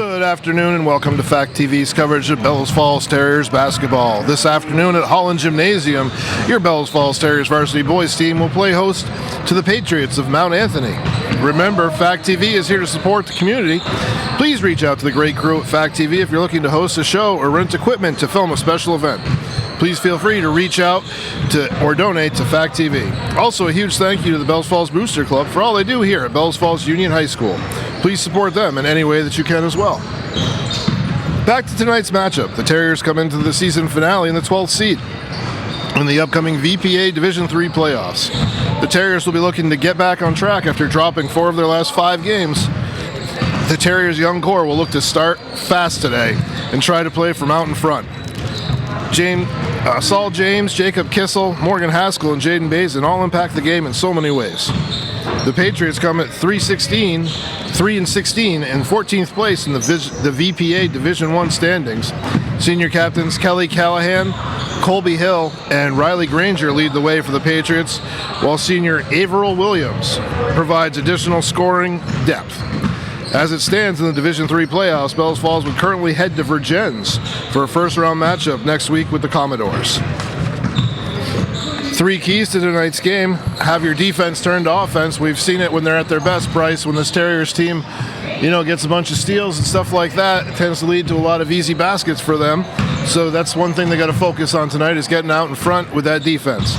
Good afternoon and welcome to Fact TV's coverage of Bellows Falls Terriers basketball. This afternoon at Holland Gymnasium, your Bellows Falls Terriers varsity boys team will play host to the Patriots of Mount Anthony. Remember, Fact TV is here to support the community. Please reach out to the great crew at Fact TV if you're looking to host a show or rent equipment to film a special event. Please feel free to reach out to or donate to Fact TV. Also, a huge thank you to the Bellows Falls Booster Club for all they do here at Bellows Falls Union High School. Please support them in any way that you can as well. Back to tonight's matchup. The Terriers come into the season finale in the 12th seed in the upcoming VPA Division III playoffs. The Terriers will be looking to get back on track after dropping 4 of their last 5 games. The Terriers' young core will look to start fast today and try to play from out in front. Saul James, Jacob Kissel, Morgan Haskell, and Jaden Bazin all impact the game in so many ways. The Patriots come at 3-16 and 14th place in the VPA Division I standings. Senior captains Kelly Callahan, Colby Hill, and Riley Granger lead the way for the Patriots, while senior Averill Williams provides additional scoring depth. As it stands in the Division III playoffs, Bellows Falls would currently head to Virgins for a first-round matchup next week with the Commodores. 3 keys to tonight's game: have your defense turn to offense. We've seen it when they're at their best, Bryce. When this Terriers team, gets a bunch of steals and stuff like that, it tends to lead to a lot of easy baskets for them. So that's one thing they got to focus on tonight, is getting out in front with that defense.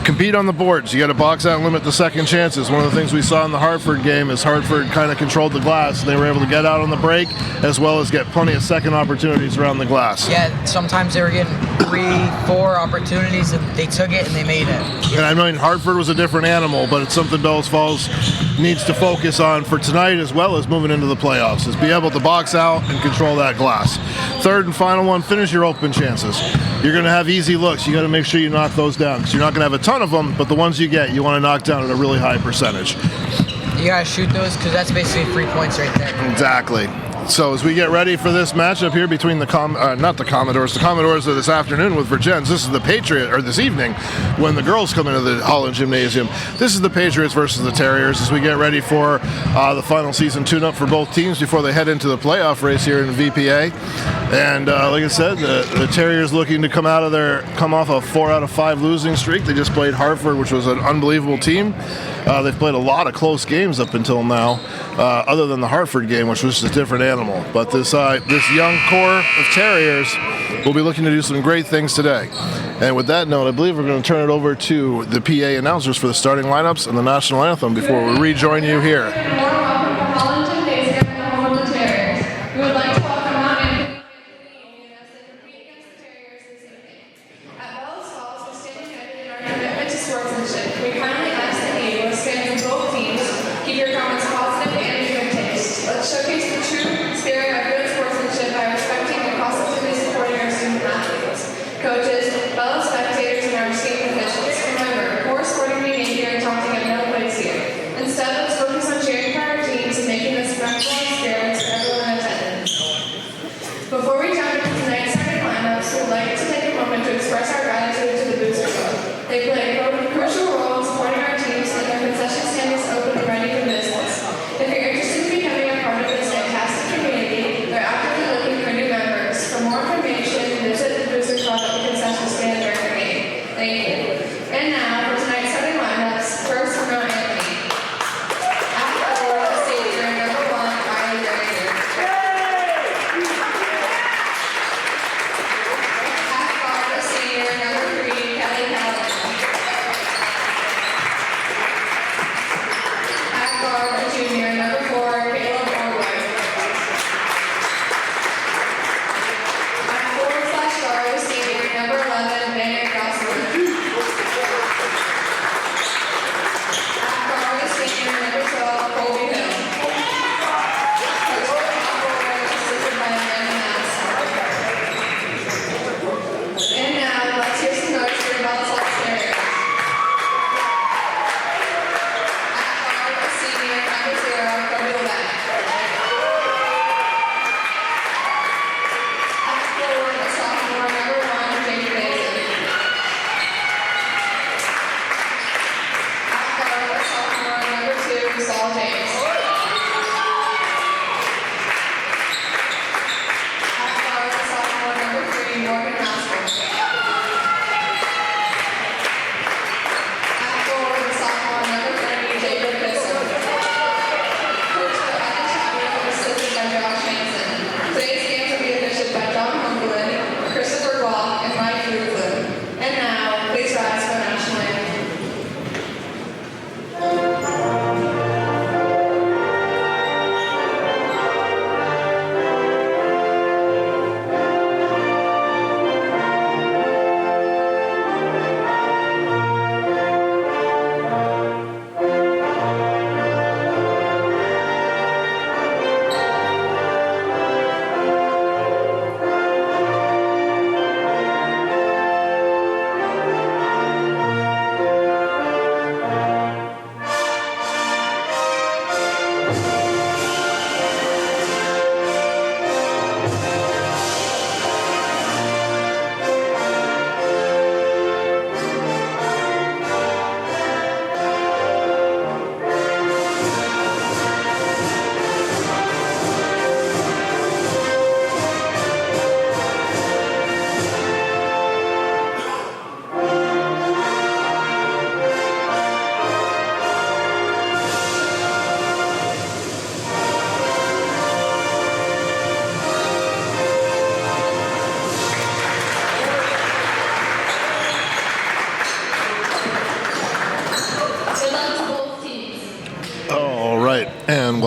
Compete on the boards. You got to box out and limit the second chances. One of the things we saw in the Hartford game is Hartford kind of controlled the glass. They were able to get out on the break as well as get plenty of second opportunities around the glass. Yeah, sometimes they were getting 3-4 opportunities and they took it and they made it. And I mean, Hartford was a different animal, but it's something Bellows Falls needs to focus on for tonight as well as moving into the playoffs, is be able to box out and control that glass. Third and final one, finish your open chances. You're going to have easy looks. You got to make sure you knock those down, because you're not going to have a ton of them, but the ones you get, you want to knock down at a really high percentage. You got to shoot those, because that's basically 3 points right there. Exactly. So as we get ready for this matchup here between the Commodores are this afternoon with Virgins. This is the this evening when the girls come into the Holland Gymnasium. This is the Patriots versus the Terriers as we get ready for the final season tune-up for both teams before they head into the playoff race here in the VPA. And like I said, the Terriers looking to come off a 4 out of 5 losing streak. They just played Hartford, which was an unbelievable team. They've played a lot of close games up until now, other than the Hartford game, which was just a different animal. But this young core of Terriers will be looking to do some great things today. And with that note, I believe we're going to turn it over to the PA announcers for the starting lineups and the national anthem before we rejoin you here. Instead, let's focus on cheering for our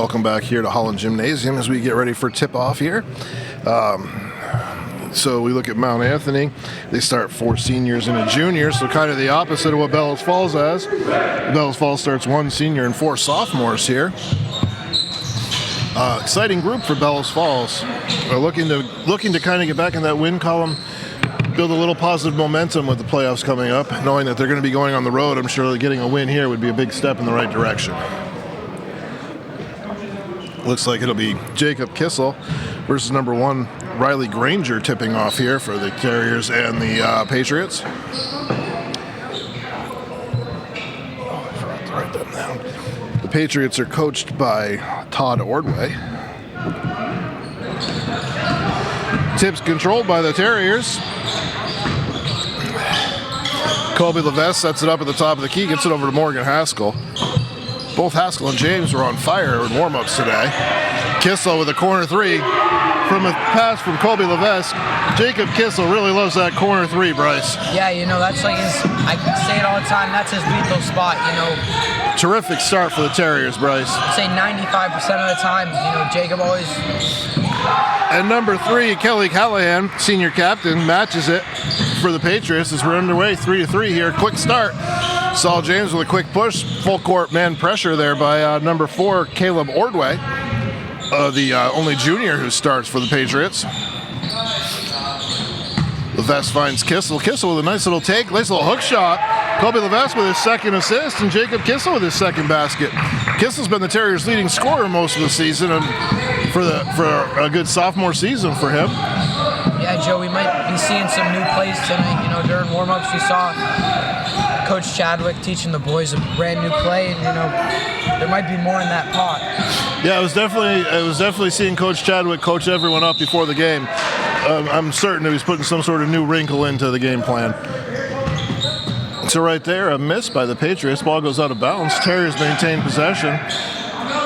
Welcome back here to Holland Gymnasium as we get ready for tip-off here. So we look at Mount Anthony. They start 4 seniors and a junior, so kind of the opposite of what Bellows Falls has. Bellows Falls starts 1 senior and 4 sophomores here. Exciting group for Bellows Falls. They're looking to kind of get back in that win column, build a little positive momentum with the playoffs coming up, knowing that they're going to be going on the road. I'm sure that getting a win here would be a big step in the right direction. Looks like it'll be Jacob Kissel versus number 1 Riley Granger tipping off here for the Terriers and the Patriots. Oh, I forgot to write that down. The Patriots are coached by Todd Ordway. Tips controlled by the Terriers. Colby Levesque sets it up at the top of the key, gets it over to Morgan Haskell. Both Haskell and James were on fire in warm-ups today. Kissel with a corner 3. From a pass from Colby Levesque. Jacob Kissel really loves that corner 3, Bryce. Yeah, that's like his, I say it all the time, that's his lethal spot, Terrific start for the Terriers, Bryce. I'd say 95% of the time, Jacob always... And number 3, Kelly Callahan, senior captain, matches it for the Patriots as we're underway, 3-3 here. Quick start. Saul James with a quick push. Full court man pressure there by number 4, Caleb Ordway. The only junior who starts for the Patriots. Levesque finds Kissel. Kissel with a nice little take, nice little hook shot. Colby Levesque with his second assist, and Jacob Kissel with his second basket. Kissel's been the Terriers' leading scorer most of the season, and for a good sophomore season for him. Yeah, Joe, we might be seeing some new plays tonight. During warm-ups, we saw Coach Chadwick teaching the boys a brand new play, and there might be more in that pot. Yeah, it was definitely seeing Coach Chadwick coach everyone up before the game. I'm certain that he's putting some sort of new wrinkle into the game plan. So right there, a miss by the Patriots. Ball goes out of bounds. Terriers maintain possession.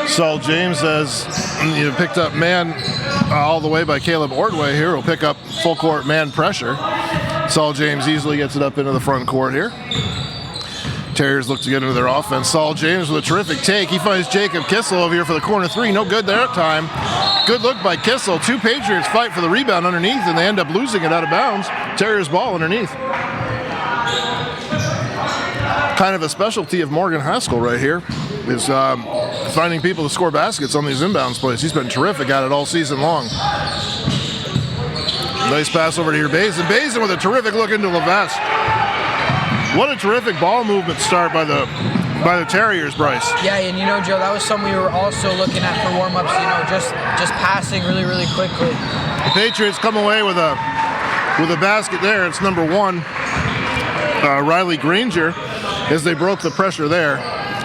Saul James has picked up man all the way by Caleb Ordway here. Will pick up full court man pressure. Saul James easily gets it up into the front court here. Terriers look to get into their offense. Saul James with a terrific take. He finds Jacob Kissel over here for the corner 3. No good there at time. Good look by Kissel. 2 Patriots fight for the rebound underneath, and they end up losing it out of bounds. Terriers ball underneath. Kind of a specialty of Morgan Haskell right here is finding people to score baskets on these inbounds plays. He's been terrific at it all season long. Nice pass over to here, Bazin. Bazin with a terrific look into Levesque. What a terrific ball movement start by the Terriers, Bryce. Yeah, and Joe, that was something we were also looking at for warm-ups, just passing really, really quickly. The Patriots come away with a basket there. It's number 1, Riley Granger, as they broke the pressure there.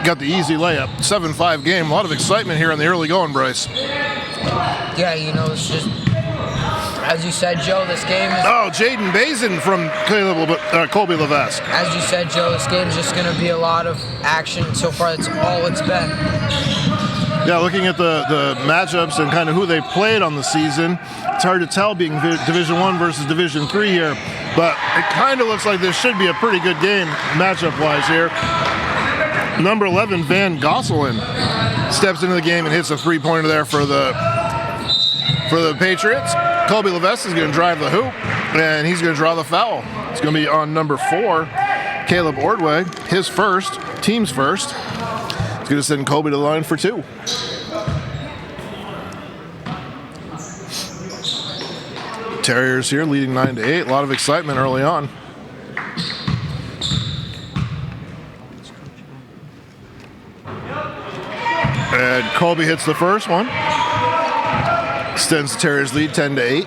Got the easy layup. 7-5 game. A lot of excitement here in the early going, Bryce. Yeah, it's just... As you said, Joe, this game is... Oh, Jaden Bazin from Colby Levesque. As you said, Joe, this game's just going to be a lot of action. So far, that's all it's been. Yeah, looking at the matchups and kind of who they played on the season, it's hard to tell being Division I versus Division III here, but it kind of looks like this should be a pretty good game matchup-wise here. Number 11, Van Gosselin, steps into the game and hits a 3-pointer there for the Patriots. Colby Levesque is going to drive the hoop, and he's going to draw the foul. It's going to be on number 4, Caleb Ordway, his first, team's first. He's going to send Colby to the line for 2. Terriers here leading 9-8. A lot of excitement early on. And Colby hits the first one. Extends the Terriers lead 10-8.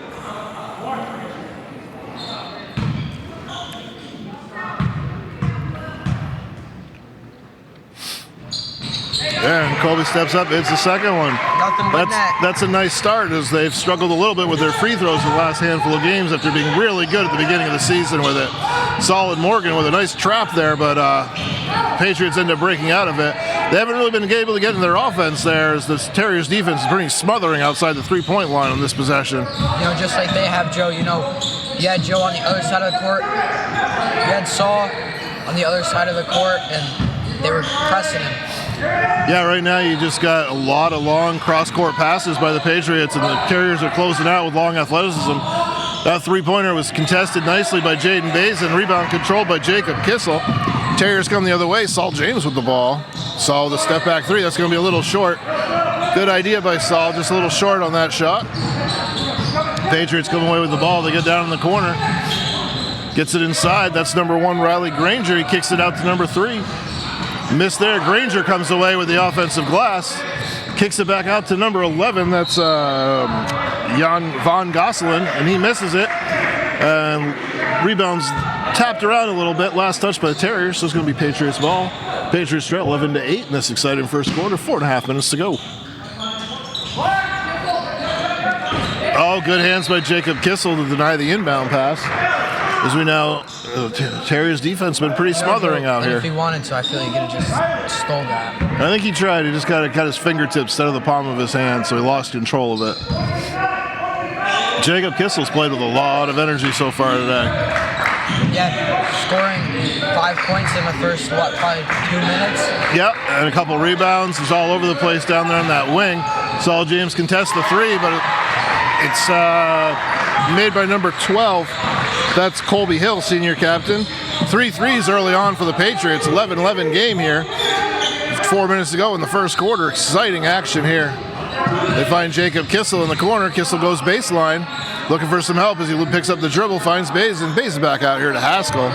And Colby steps up, hits the second one. Nothing but net. That's a nice start, as they've struggled a little bit with their free throws the last handful of games after being really good at the beginning of the season with it. Solid Morgan with a nice trap there, but Patriots end up breaking out of it. They haven't really been able to get in their offense there, as the Terriers defense is pretty smothering outside the 3-point line on this possession. Just like they have, Joe, you had Joe on the other side of the court. You had Saul on the other side of the court, and they were pressing him. Yeah, right now you just got a lot of long cross-court passes by the Patriots, and the Terriers are closing out with long athleticism. That three-pointer was contested nicely by Jaden Bays, and rebound controlled by Jacob Kissel. Terriers come the other way. Saul James with the ball. Saul with a step-back three. That's going to be a little short. Good idea by Saul, just a little short on that shot. Patriots come away with the ball. They get down in the corner. Gets it inside. That's number 1, Riley Granger. He kicks it out to number 3. Missed there. Granger comes away with the offensive glass. Kicks it back out to number 11. That's Jan Von Gosselin, and he misses it. Rebounds tapped around a little bit. Last touch by the Terriers, so it's going to be Patriots ball. Patriots trail 11-8 in this exciting first quarter. 4.5 minutes to go. Oh, good hands by Jacob Kissel to deny the inbound pass. As we know, Terriers' defense has been pretty smothering out here. If he wanted to, I feel like he could have just stole that. I think he tried. He just got his fingertips instead of the palm of his hand, so he lost control of it. Jacob Kissel's played with a lot of energy so far today. Yeah, scoring 5 points in the first, probably 2 minutes? Yep, and a couple rebounds. He's all over the place down there on that wing. Saul James contests the three, but it's made by number 12. That's Colby Hill, senior captain. 3 threes early on for the Patriots. 11-11 game here. 4 minutes to go in the first quarter. Exciting action here. They find Jacob Kissel in the corner. Kissel goes baseline, looking for some help as he picks up the dribble, finds Bays, and Bays is back out here to Haskell.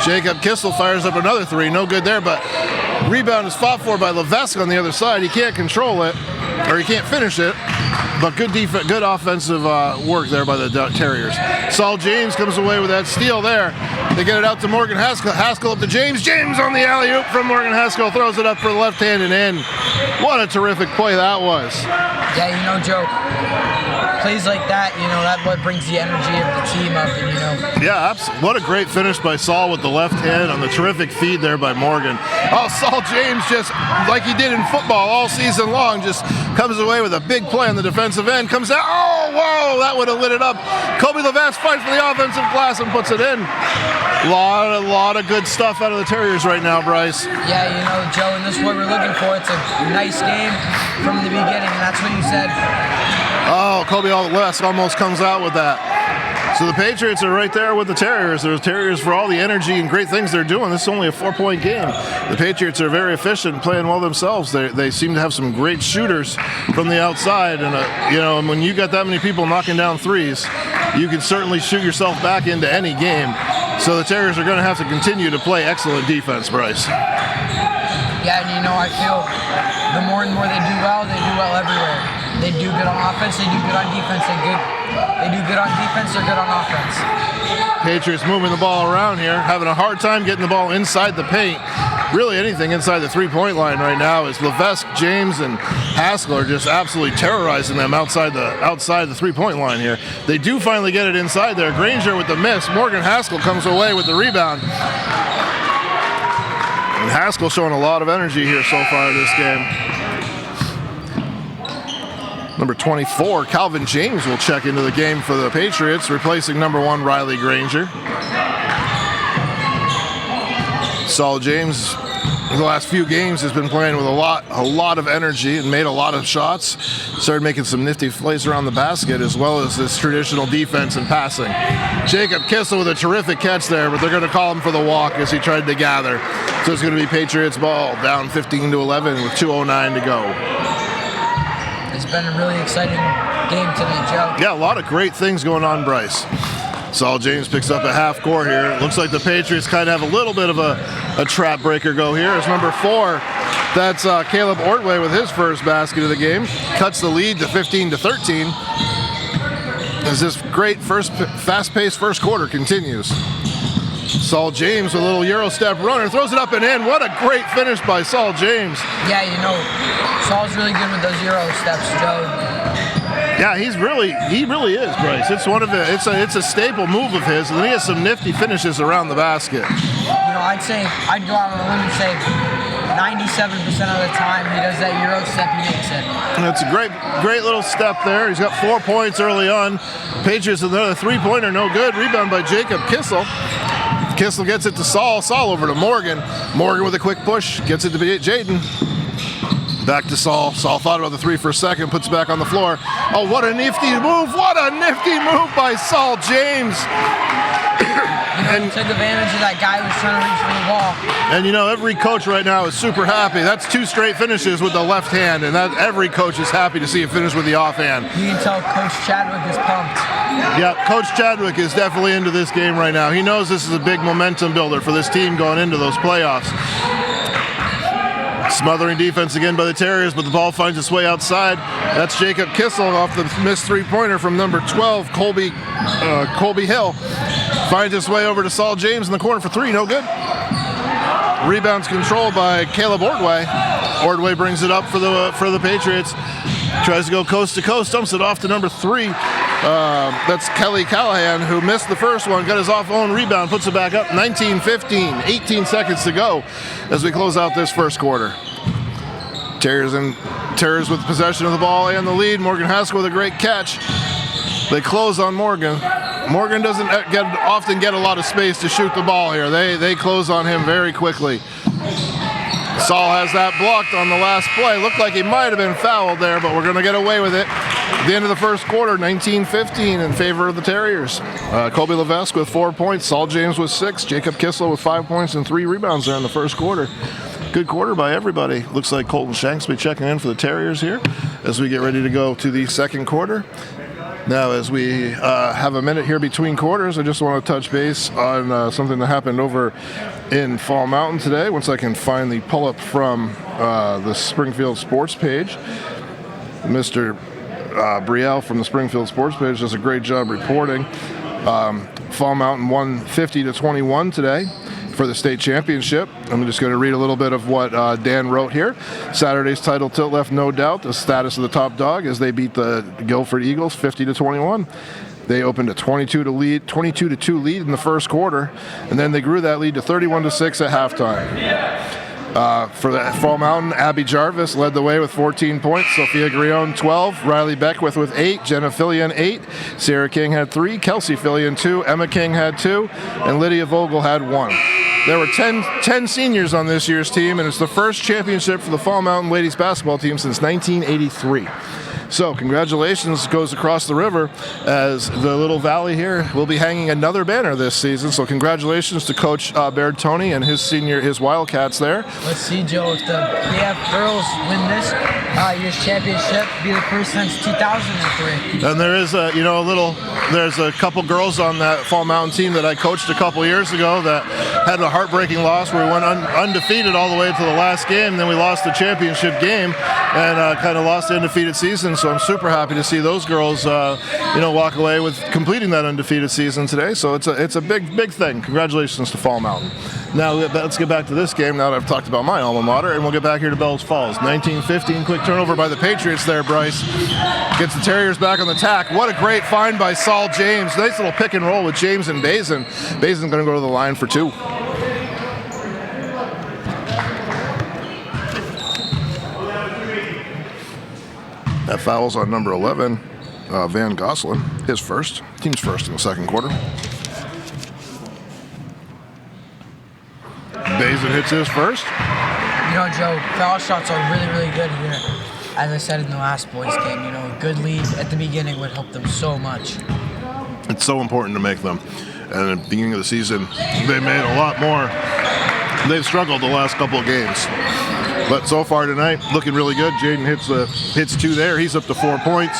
Jacob Kissel fires up another three. No good there, but rebound is fought for by Levesque on the other side. He can't control it, or he can't finish it. But good defense, good offensive work there by the Terriers. Saul James comes away with that steal there. They get it out to Morgan Haskell. Haskell up to James. James on the alley-oop from Morgan Haskell. Throws it up for the left hand and in. What a terrific play that was. Yeah, Joe, plays like that, that's what brings the energy of the team up. And, Yeah, absolutely. What a great finish by Saul with the left hand on the terrific feed there by Morgan. Oh, Saul James, just like he did in football all season long, just comes away with a big play on the defensive end. Comes out. Oh, whoa, that would have lit it up. Kobe Levesque fights for the offensive glass and puts it in. A lot of good stuff out of the Terriers right now, Bryce. Yeah, Joe, and this is what we're looking for. It's a nice game from the beginning, and that's what you said. Oh, Kobe Levesque almost comes out with that. So the Patriots are right there with the Terriers. There's Terriers for all the energy and great things they're doing. This is only a 4-point game. The Patriots are very efficient, playing well themselves. They seem to have some great shooters from the outside. And, when you got that many people knocking down threes, you can certainly shoot yourself back into any game. So the Terriers are going to have to continue to play excellent defense, Bryce. Yeah, and I feel the more and more they do well everywhere. They do good on offense, they do good on defense, they do good on defense, they're good on offense. Patriots moving the ball around here, having a hard time getting the ball inside the paint. Really anything inside the three-point line right now is Levesque, James, and Haskell are just absolutely terrorizing them outside the three-point line here. They do finally get it inside there. Granger with the miss. Morgan Haskell comes away with the rebound. And Haskell showing a lot of energy here so far in this game. Number 24, Calvin James will check into the game for the Patriots, replacing number 1, Riley Granger. Saul James, in the last few games, has been playing with a lot of energy and made a lot of shots. Started making some nifty plays around the basket, as well as this traditional defense and passing. Jacob Kissel with a terrific catch there, but they're going to call him for the walk as he tried to gather. So it's going to be Patriots ball, down 15-11 with 2:09 to go. It's been a really exciting game today, Joe. Yeah, a lot of great things going on, Bryce. Saul James picks up a half court here. It looks like the Patriots kind of have a little bit of a trap breaker go here. It's number 4. That's Caleb Ortway with his first basket of the game. Cuts the lead to 15-13. As this great fast-paced first quarter continues. Saul James with a little Euro step runner, throws it up and in. What a great finish by Saul James. Yeah, Saul's really good with those Euro steps, Joe. Yeah, he really is, Bryce. It's it's a staple move of his, and then he has some nifty finishes around the basket. I'd go out on a limb and say 97% of the time he does that Euro step, he makes it. And it's a great little step there. He's got 4 points early on. Patriots with another three-pointer, no good. Rebound by Jacob Kissel. Kissel gets it to Saul. Saul over to Morgan. Morgan with a quick push. Gets it to Jaden. Back to Saul. Saul thought about the three for a second. Puts it back on the floor. Oh, what a nifty move. What a nifty move by Saul James. And took advantage of that guy who was trying to reach for the ball. And you know, every coach right now is super happy. That's 2 straight finishes with the left hand, and that every coach is happy to see a finish with the offhand. You can tell Coach Chadwick is pumped. Yeah, Coach Chadwick is definitely into this game right now. He knows this is a big momentum builder for this team going into those playoffs. Smothering defense again by the Terriers, but the ball finds its way outside. That's Jacob Kissel off the missed three-pointer from number 12, Colby Hill. Finds its way over to Saul James in the corner for 3, no good. Rebounds controlled by Caleb Ordway. Ordway brings it up for the Patriots. Tries to go coast to coast, dumps it off to number 3. That's Kelly Callahan, who missed the first one, got his own rebound, puts it back up. 19-15, 18 seconds to go as we close out this first quarter. Terriers with possession of the ball and the lead. Morgan Haskell with a great catch. They close on Morgan. Morgan doesn't often get a lot of space to shoot the ball here. They close on him very quickly. Saul has that blocked on the last play. Looked like he might have been fouled there, but we're going to get away with it. At the end of the first quarter, 19-15 in favor of the Terriers. Colby Levesque with 4 points. Saul James with 6. Jacob Kissel with 5 points and 3 rebounds there in the first quarter. Good quarter by everybody. Looks like Colton Shanks will be checking in for the Terriers here as we get ready to go to the second quarter. Now, as we have a minute here between quarters, I just want to touch base on something that happened over in Fall Mountain today. Once I can find the pull-up from the Springfield Sports page, Mr. Brielle from the Springfield Sports page does a great job reporting. Fall Mountain won 50-21 today for the state championship. I'm just going to read a little bit of what Dan wrote here. Saturday's title tilt left no doubt the status of the top dog as they beat the Guilford Eagles 50-21. They opened a 22-2 lead in the first quarter, and then they grew that lead to 31-6 at halftime. For the Fall Mountain, Abby Jarvis led the way with 14 points. Sophia Grione, 12. Riley Beckwith with 8. Jenna Fillion, 8. Sarah King had 3. Kelsey Fillion, 2. Emma King had 2. And Lydia Vogel had 1. There were 10 seniors on this year's team, and it's the first championship for the Fall Mountain ladies basketball team since 1983. So congratulations goes across the river as the little valley here will be hanging another banner this season. So congratulations to Coach Baird Tony and his Wildcats there. Let's see, Joe, if the BF girls win this year's championship, be the first since 2003. And there is there's a couple girls on that Fall Mountain team that I coached a couple years ago that had a heartbreaking loss where we went undefeated all the way to the last game. And then we lost the championship game and kind of lost the undefeated season. So I'm super happy to see those girls, walk away with completing that undefeated season today. So it's a big thing. Congratulations to Fall Mountain. Now let's get back to this game now that I've talked about my alma mater, and we'll get back here to Bellows Falls. 19-15, quick turnover by the Patriots there, Bryce. Gets the Terriers back on the tack. What a great find by Saul James. Nice little pick and roll with James and Bazin. Bazin's going to go to the line for 2. That foul's on number 11, Van Gosselin, his first, team's first in the second quarter. Bazin hits his first. You know, Joe, foul shots are really, really good here. As I said in the last boys game, a good lead at the beginning would help them so much. It's so important to make them. And at the beginning of the season, they made a lot more. They've struggled the last couple of games. But so far tonight, looking really good. Jaden hits 2 there. He's up to 4 points.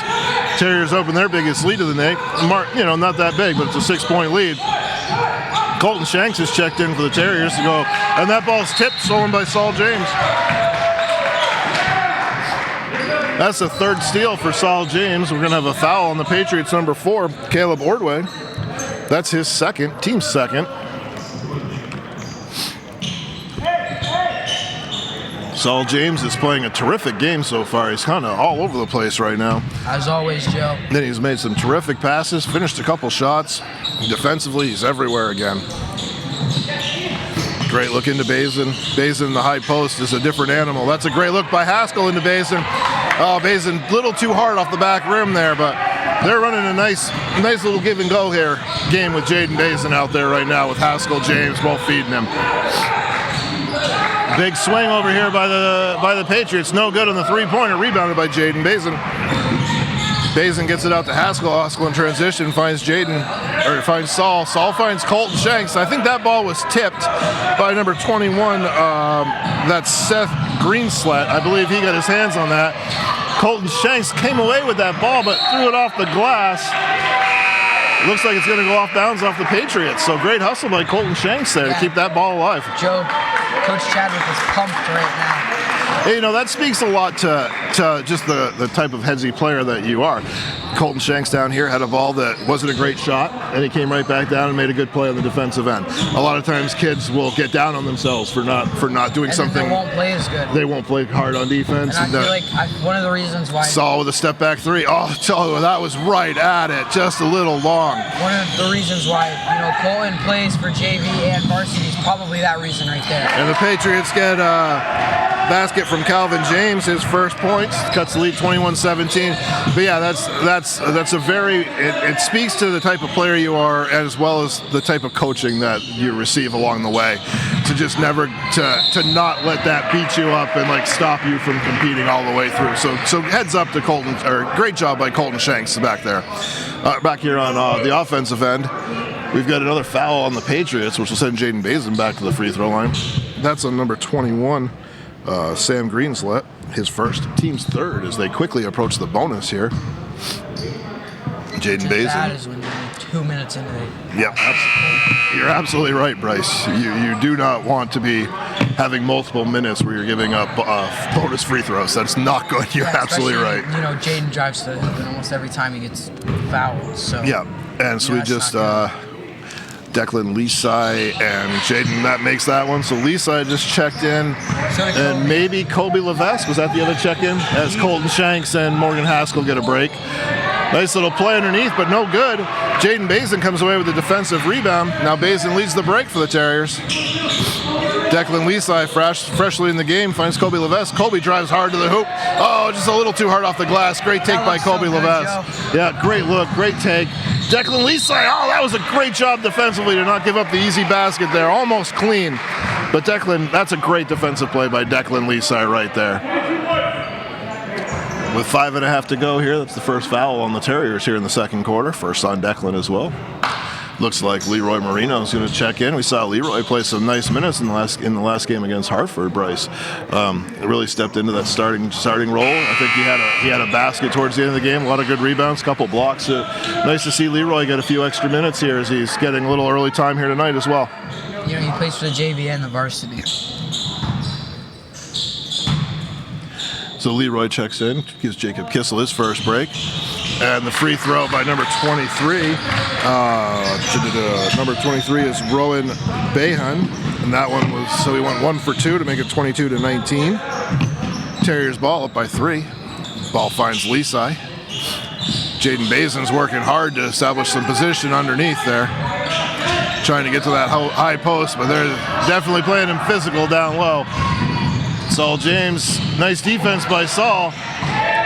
Terriers open their biggest lead of the night. Not that big, but it's a 6-point lead. Colton Shanks has checked in for the Terriers to go, and that ball's tipped, stolen by Saul James. That's the third steal for Saul James. We're going to have a foul on the Patriots, number 4, Caleb Ordway. That's his second, team's second. Saul James is playing a terrific game so far. He's kind of all over the place right now. As always, Joe. Then he's made some terrific passes, finished a couple shots. Defensively, he's everywhere again. Great look into Bazin. Bazin, the high post, is a different animal. That's a great look by Haskell into Bazin. Oh, Bazin, a little too hard off the back rim there, but They're running a nice little give and go here game with Jaden Bazin out there right now with Haskell, James both feeding him. Big swing over here by the Patriots. No good on the three-pointer. Rebounded by Jaden Bazin. Bazin gets it out to Haskell. Haskell in transition finds finds Saul. Saul finds Colton Shanks. I think that ball was tipped by number 21. That's Seth Greenslet. I believe he got his hands on that. Colton Shanks came away with that ball, but threw it off the glass. Looks like it's going to go off bounds off the Patriots. So great hustle by Colton Shanks there to keep that ball alive. Joe, Coach Chadwick is pumped right now. Hey, that speaks a lot to just the type of headsy player that you are. Colton Shanks down here had a ball that wasn't a great shot, and he came right back down and made a good play on the defensive end. A lot of times kids will get down on themselves for not doing something. They won't play as good. They won't play hard on defense. And I feel like one of the reasons why... Saul with a step back three. Oh, that was right at it, just a little long. One of the reasons why, Colton plays for JV and Varsity is probably that reason right there. And the Patriots get basket from Calvin James, his first points, cuts the lead 21-17. But yeah, that's a very, it speaks to the type of player you are as well as the type of coaching that you receive along the way. To just never, to not let that beat you up and stop you from competing all the way through. So heads up to Colton, or great job by Colton Shanks back there. Back here on the offensive end, we've got another foul on the Patriots, which will send Jaden Bazin back to the free throw line. That's on number 21. Sam Greenslet, his first, team's third, as they quickly approach the bonus here. Jaden Bazin. That is when you're 2 minutes into it. Yep, you're absolutely right, Bryce. You do not want to be having multiple minutes where you're giving up bonus free throws. That's not good. You're absolutely right. Jaden drives to the hoop and almost every time he gets fouled. So yeah, and so we just Declan Leasai and Jaden, that makes that one. So Leasai just checked in, and maybe Kobe Levesque was at the other check-in as Colton Shanks and Morgan Haskell get a break. Nice little play underneath, but no good. Jaden Bazin comes away with a defensive rebound. Now Bazin leads the break for the Terriers. Declan Leasai, freshly in the game, finds Kobe Levesque. Kobe drives hard to the hoop. Oh, just a little too hard off the glass. Great take by Kobe Levesque. Yeah, great look, great take. Declan Leasai, that was a great job defensively to not give up the easy basket there. Almost clean. But Declan, that's a great defensive play by Declan Leasai right there. With 5.5 to go here, that's the first foul on the Terriers here in the second quarter. First on Declan as well. Looks like Leroy Marino is going to check in. We saw Leroy play some nice minutes in the last game against Hartford. Bryce really stepped into that starting role. I think he had a basket towards the end of the game. A lot of good rebounds, couple blocks. Nice to see Leroy get a few extra minutes here as he's getting a little early time here tonight as well. He plays for the JV and the Varsity. So Leroy checks in, gives Jacob Kissel his first break. And the free throw by number 23. Number 23 is Rowan Behan. And that one was, so he went 1 for 2 to make it 22-19. Terriers ball up by 3. Ball finds Leasai. Jaden Bazin's working hard to establish some position underneath there. Trying to get to that high post, but they're definitely playing him physical down low. Saul James, nice defense by Saul.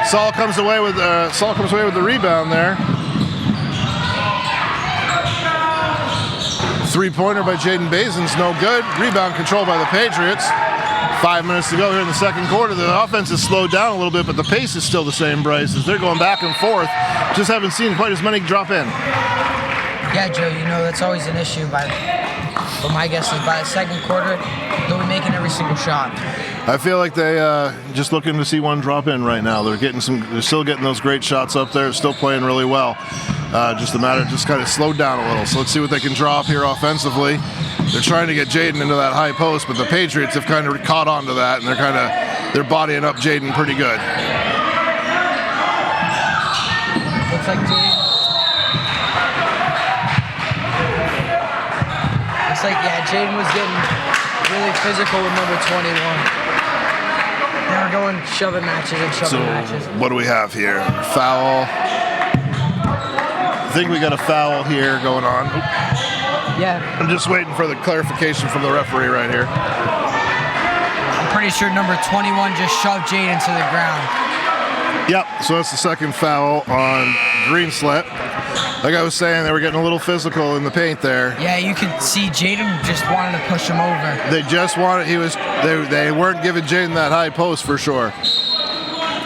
Saul comes away with the rebound there. Three-pointer by Jaden Bazin's no good. Rebound control by the Patriots. 5 minutes to go here in the second quarter. The offense has slowed down a little bit, but the pace is still the same, Bryce, as they're going back and forth. Just haven't seen quite as many drop in. Yeah, Joe, that's always an issue. But my guess is by the second quarter, they'll be making every single shot. I feel like they just looking to see one drop in right now. They're still getting those great shots up there. Still playing really well. Just kind of slowed down a little. So let's see what they can draw up here offensively. They're trying to get Jaden into that high post, but the Patriots have kind of caught on to that, and they're bodying up Jaden pretty good. Looks like Jaden was getting really physical with number 21. They were going shoving matches. What do we have here? Foul. I think we got a foul here going on. Yeah. I'm just waiting for the clarification from the referee right here. I'm pretty sure number 21 just shoved Jaden to the ground. Yep, so that's the second foul on green slit. Like I was saying, they were getting a little physical in the paint there. Yeah, you could see Jaden just wanted to push him over. They just wanted, they weren't giving Jaden that high post for sure.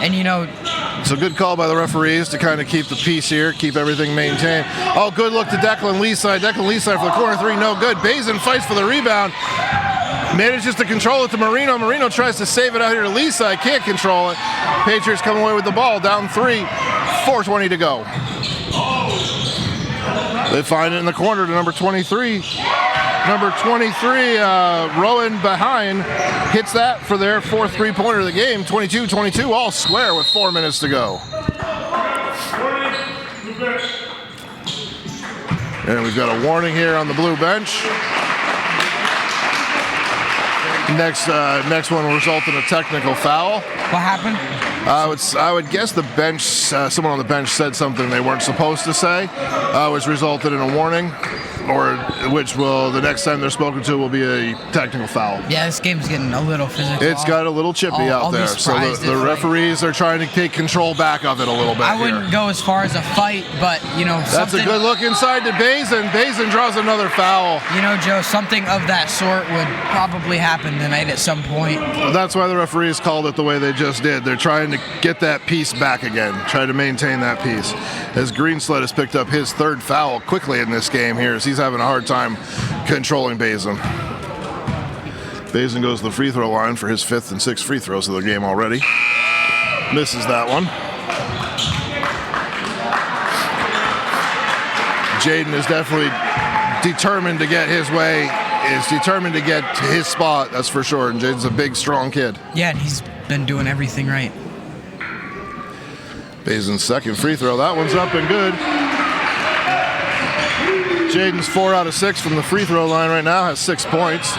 And it's a good call by the referees to kind of keep the peace here, keep everything maintained. Oh, good look to Declan Leaside. Declan Leaside for the corner three, no good. Bazin fights for the rebound. Manages to control it to Marino. Marino tries to save it out here to Leaside. Can't control it. Patriots come away with the ball. Down 3. 4:20 to go. They find it in the corner to number 23. Number 23, Rowan behind, hits that for their fourth three-pointer of the game. 22-22, all square with 4 minutes to go. And we've got a warning here on the blue bench. Next one will result in a technical foul. What happened? I would guess the bench, someone on the bench said something they weren't supposed to say, which resulted in a warning, or which will, the next time they're spoken to, will be a technical foul. Yeah, this game's getting a little physical. It's got a little chippy out there, so the referees are trying to take control back of it a little bit. I wouldn't go as far as a fight, but that's a good look inside to Bazin. Bazin draws another foul. Joe, something of that sort would probably happen tonight at some point. Well, that's why the referees called it the way they just did. They're trying to get that piece back again, try to maintain that piece. As Greensled has picked up his third foul quickly in this game here, as he's having a hard time controlling Bazin. Bazin goes to the free throw line for his fifth and sixth free throws of the game already. Misses that one. Jaden is definitely determined to get his way, is determined to get to his spot, that's for sure. And Jaden's a big, strong kid. Yeah, and he's been doing everything right. Bazin's second free throw, that one's up and good. Jaden's 4 out of 6 from the free throw line right now, has 6 points.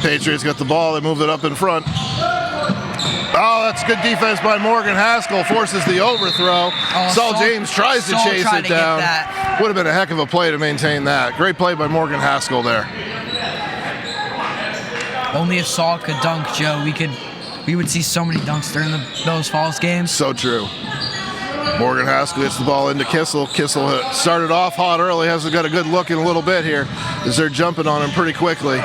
Patriots got the ball, they moved it up in front. Oh, that's good defense by Morgan Haskell, forces the overthrow. Saul James tries to chase it down. Would have been a heck of a play to maintain that. Great play by Morgan Haskell there. Only if Saul could dunk, Joe, we would see so many dunks during those Falls games. So true. Morgan Haskell gets the ball into Kissel. Kissel started off hot early, hasn't got a good look in a little bit here, as they're jumping on him pretty quickly.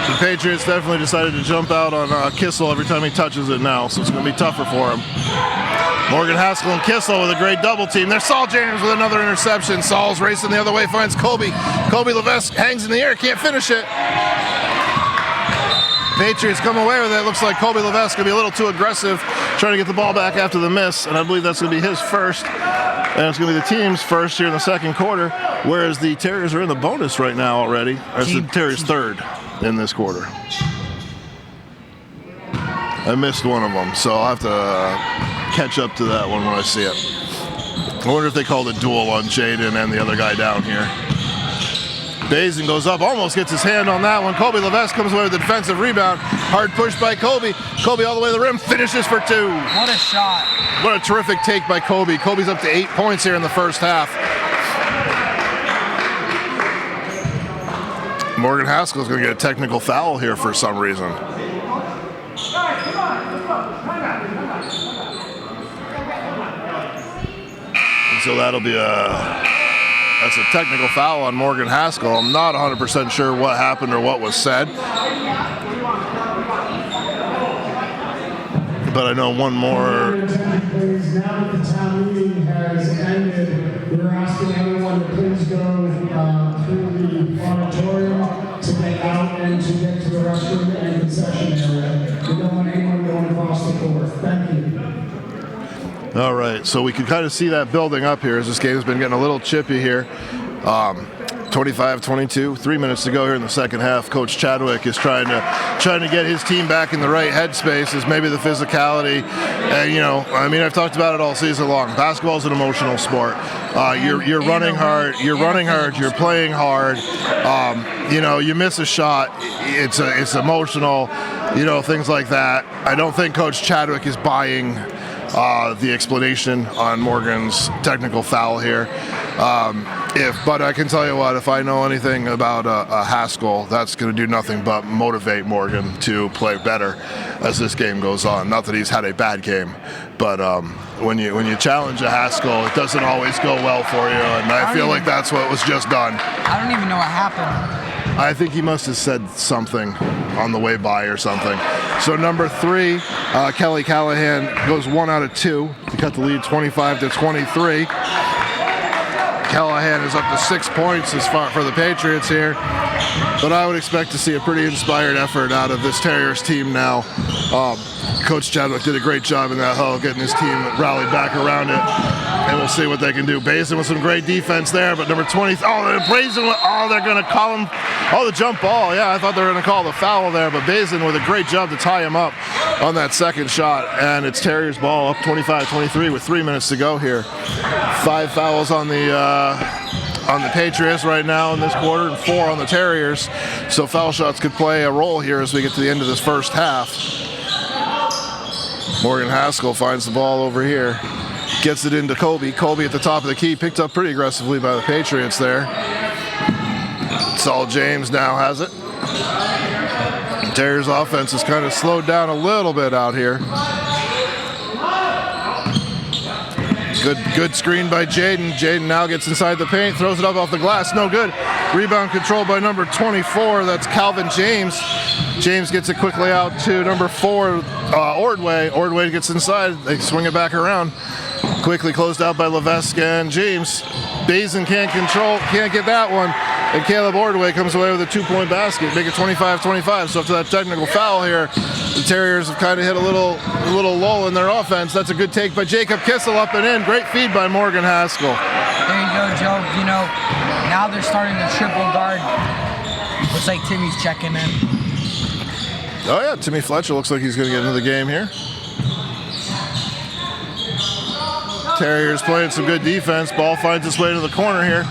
The Patriots definitely decided to jump out on Kissel every time he touches it now, so it's going to be tougher for him. Morgan Haskell and Kissel with a great double team. There's Saul James with another interception. Saul's racing the other way, finds Kobe. Kobe Levesque hangs in the air, can't finish it. Patriots come away with it. Looks like Kobe Levesque going to be a little too aggressive, trying to get the ball back after the miss, and I believe that's going to be his first, and it's going to be the team's first here in the second quarter, whereas the Terriers are in the bonus right now already. Or the Terriers third in this quarter. I missed one of them, so I'll have to catch up to that one when I see it. I wonder if they called a duel on Jaden and the other guy down here. Bazin goes up, almost gets his hand on that one. Kobe Levesque comes away with the defensive rebound. Hard push by Kobe. Kobe all the way to the rim, finishes for 2. What a shot. What a terrific take by Kobe. Kobe's up to 8 points here in the first half. Morgan Haskell's going to get a technical foul here for some reason. And so that'll be that's a technical foul on Morgan Haskell. I'm not 100% sure what happened or what was said. But I know one more. Now that the town meeting has ended, we're asking everyone to please go through the auditorium to get out and to get to the restroom and concession area. We don't want anyone going across the floor. Thank you. All right, so we can kind of see that building up here as this game's been getting a little chippy here. 25-22, 3 minutes to go here in the second half. Coach Chadwick is trying to get his team back in the right headspace, as maybe the physicality. And I've talked about it all season long. Basketball is an emotional sport. You're running hard. You're running hard. You're playing hard. You miss a shot. It's emotional. Things like that. I don't think Coach Chadwick is buying the explanation on Morgan's technical foul here. But I can tell you what, if I know anything about Haskell, that's going to do nothing but motivate Morgan to play better as this game goes on. Not that he's had a bad game, but when you challenge a Haskell, it doesn't always go well for you, and I feel like that's what was just done. I don't even know what happened. I think he must have said something on the way by or something. So number 3, Kelly Callahan goes 1 out of 2 to cut the lead 25-23. Callahan is up to 6 points as far for the Patriots here, but I would expect to see a pretty inspired effort out of this Terriers team now. Coach Chadwick did a great job in that huddle, getting his team rallied back around it, and we'll see what they can do. Basin with some great defense there, but number 20, they're going to call him, the jump ball. Yeah, I thought they were going to call the foul there, but Basin with a great job to tie him up on that second shot, and it's Terriers ball up 25-23 with 3 minutes to go here. 5 fouls on the Patriots right now in this quarter, and 4 on the Terriers, so foul shots could play a role here as we get to the end of this first half. Morgan Haskell finds the ball over here, gets it into Kobe. Kobe at the top of the key, picked up pretty aggressively by the Patriots there. Saul James now has it. Terriers offense has kind of slowed down a little bit out here. Good screen by Jaden. Jaden now gets inside the paint, throws it up off the glass, no good. Rebound controlled by number 24, that's Calvin James. James gets it quickly out to number 4, Ordway. Ordway gets inside, they swing it back around. Quickly closed out by Levesque and James. Bazin can't get that one. And Caleb Ordway comes away with a 2-point basket, make it 25-25. So after that technical foul here, the Terriers have kind of hit a little lull in their offense. That's a good take by Jacob Kissel up and in. Great feed by Morgan Haskell. There you go, Joe. You know, now they're starting to triple guard. Looks like Timmy's checking in. Oh yeah, Timmy Fletcher looks like he's going to get into the game here. Terriers playing some good defense. Ball finds its way to the corner here.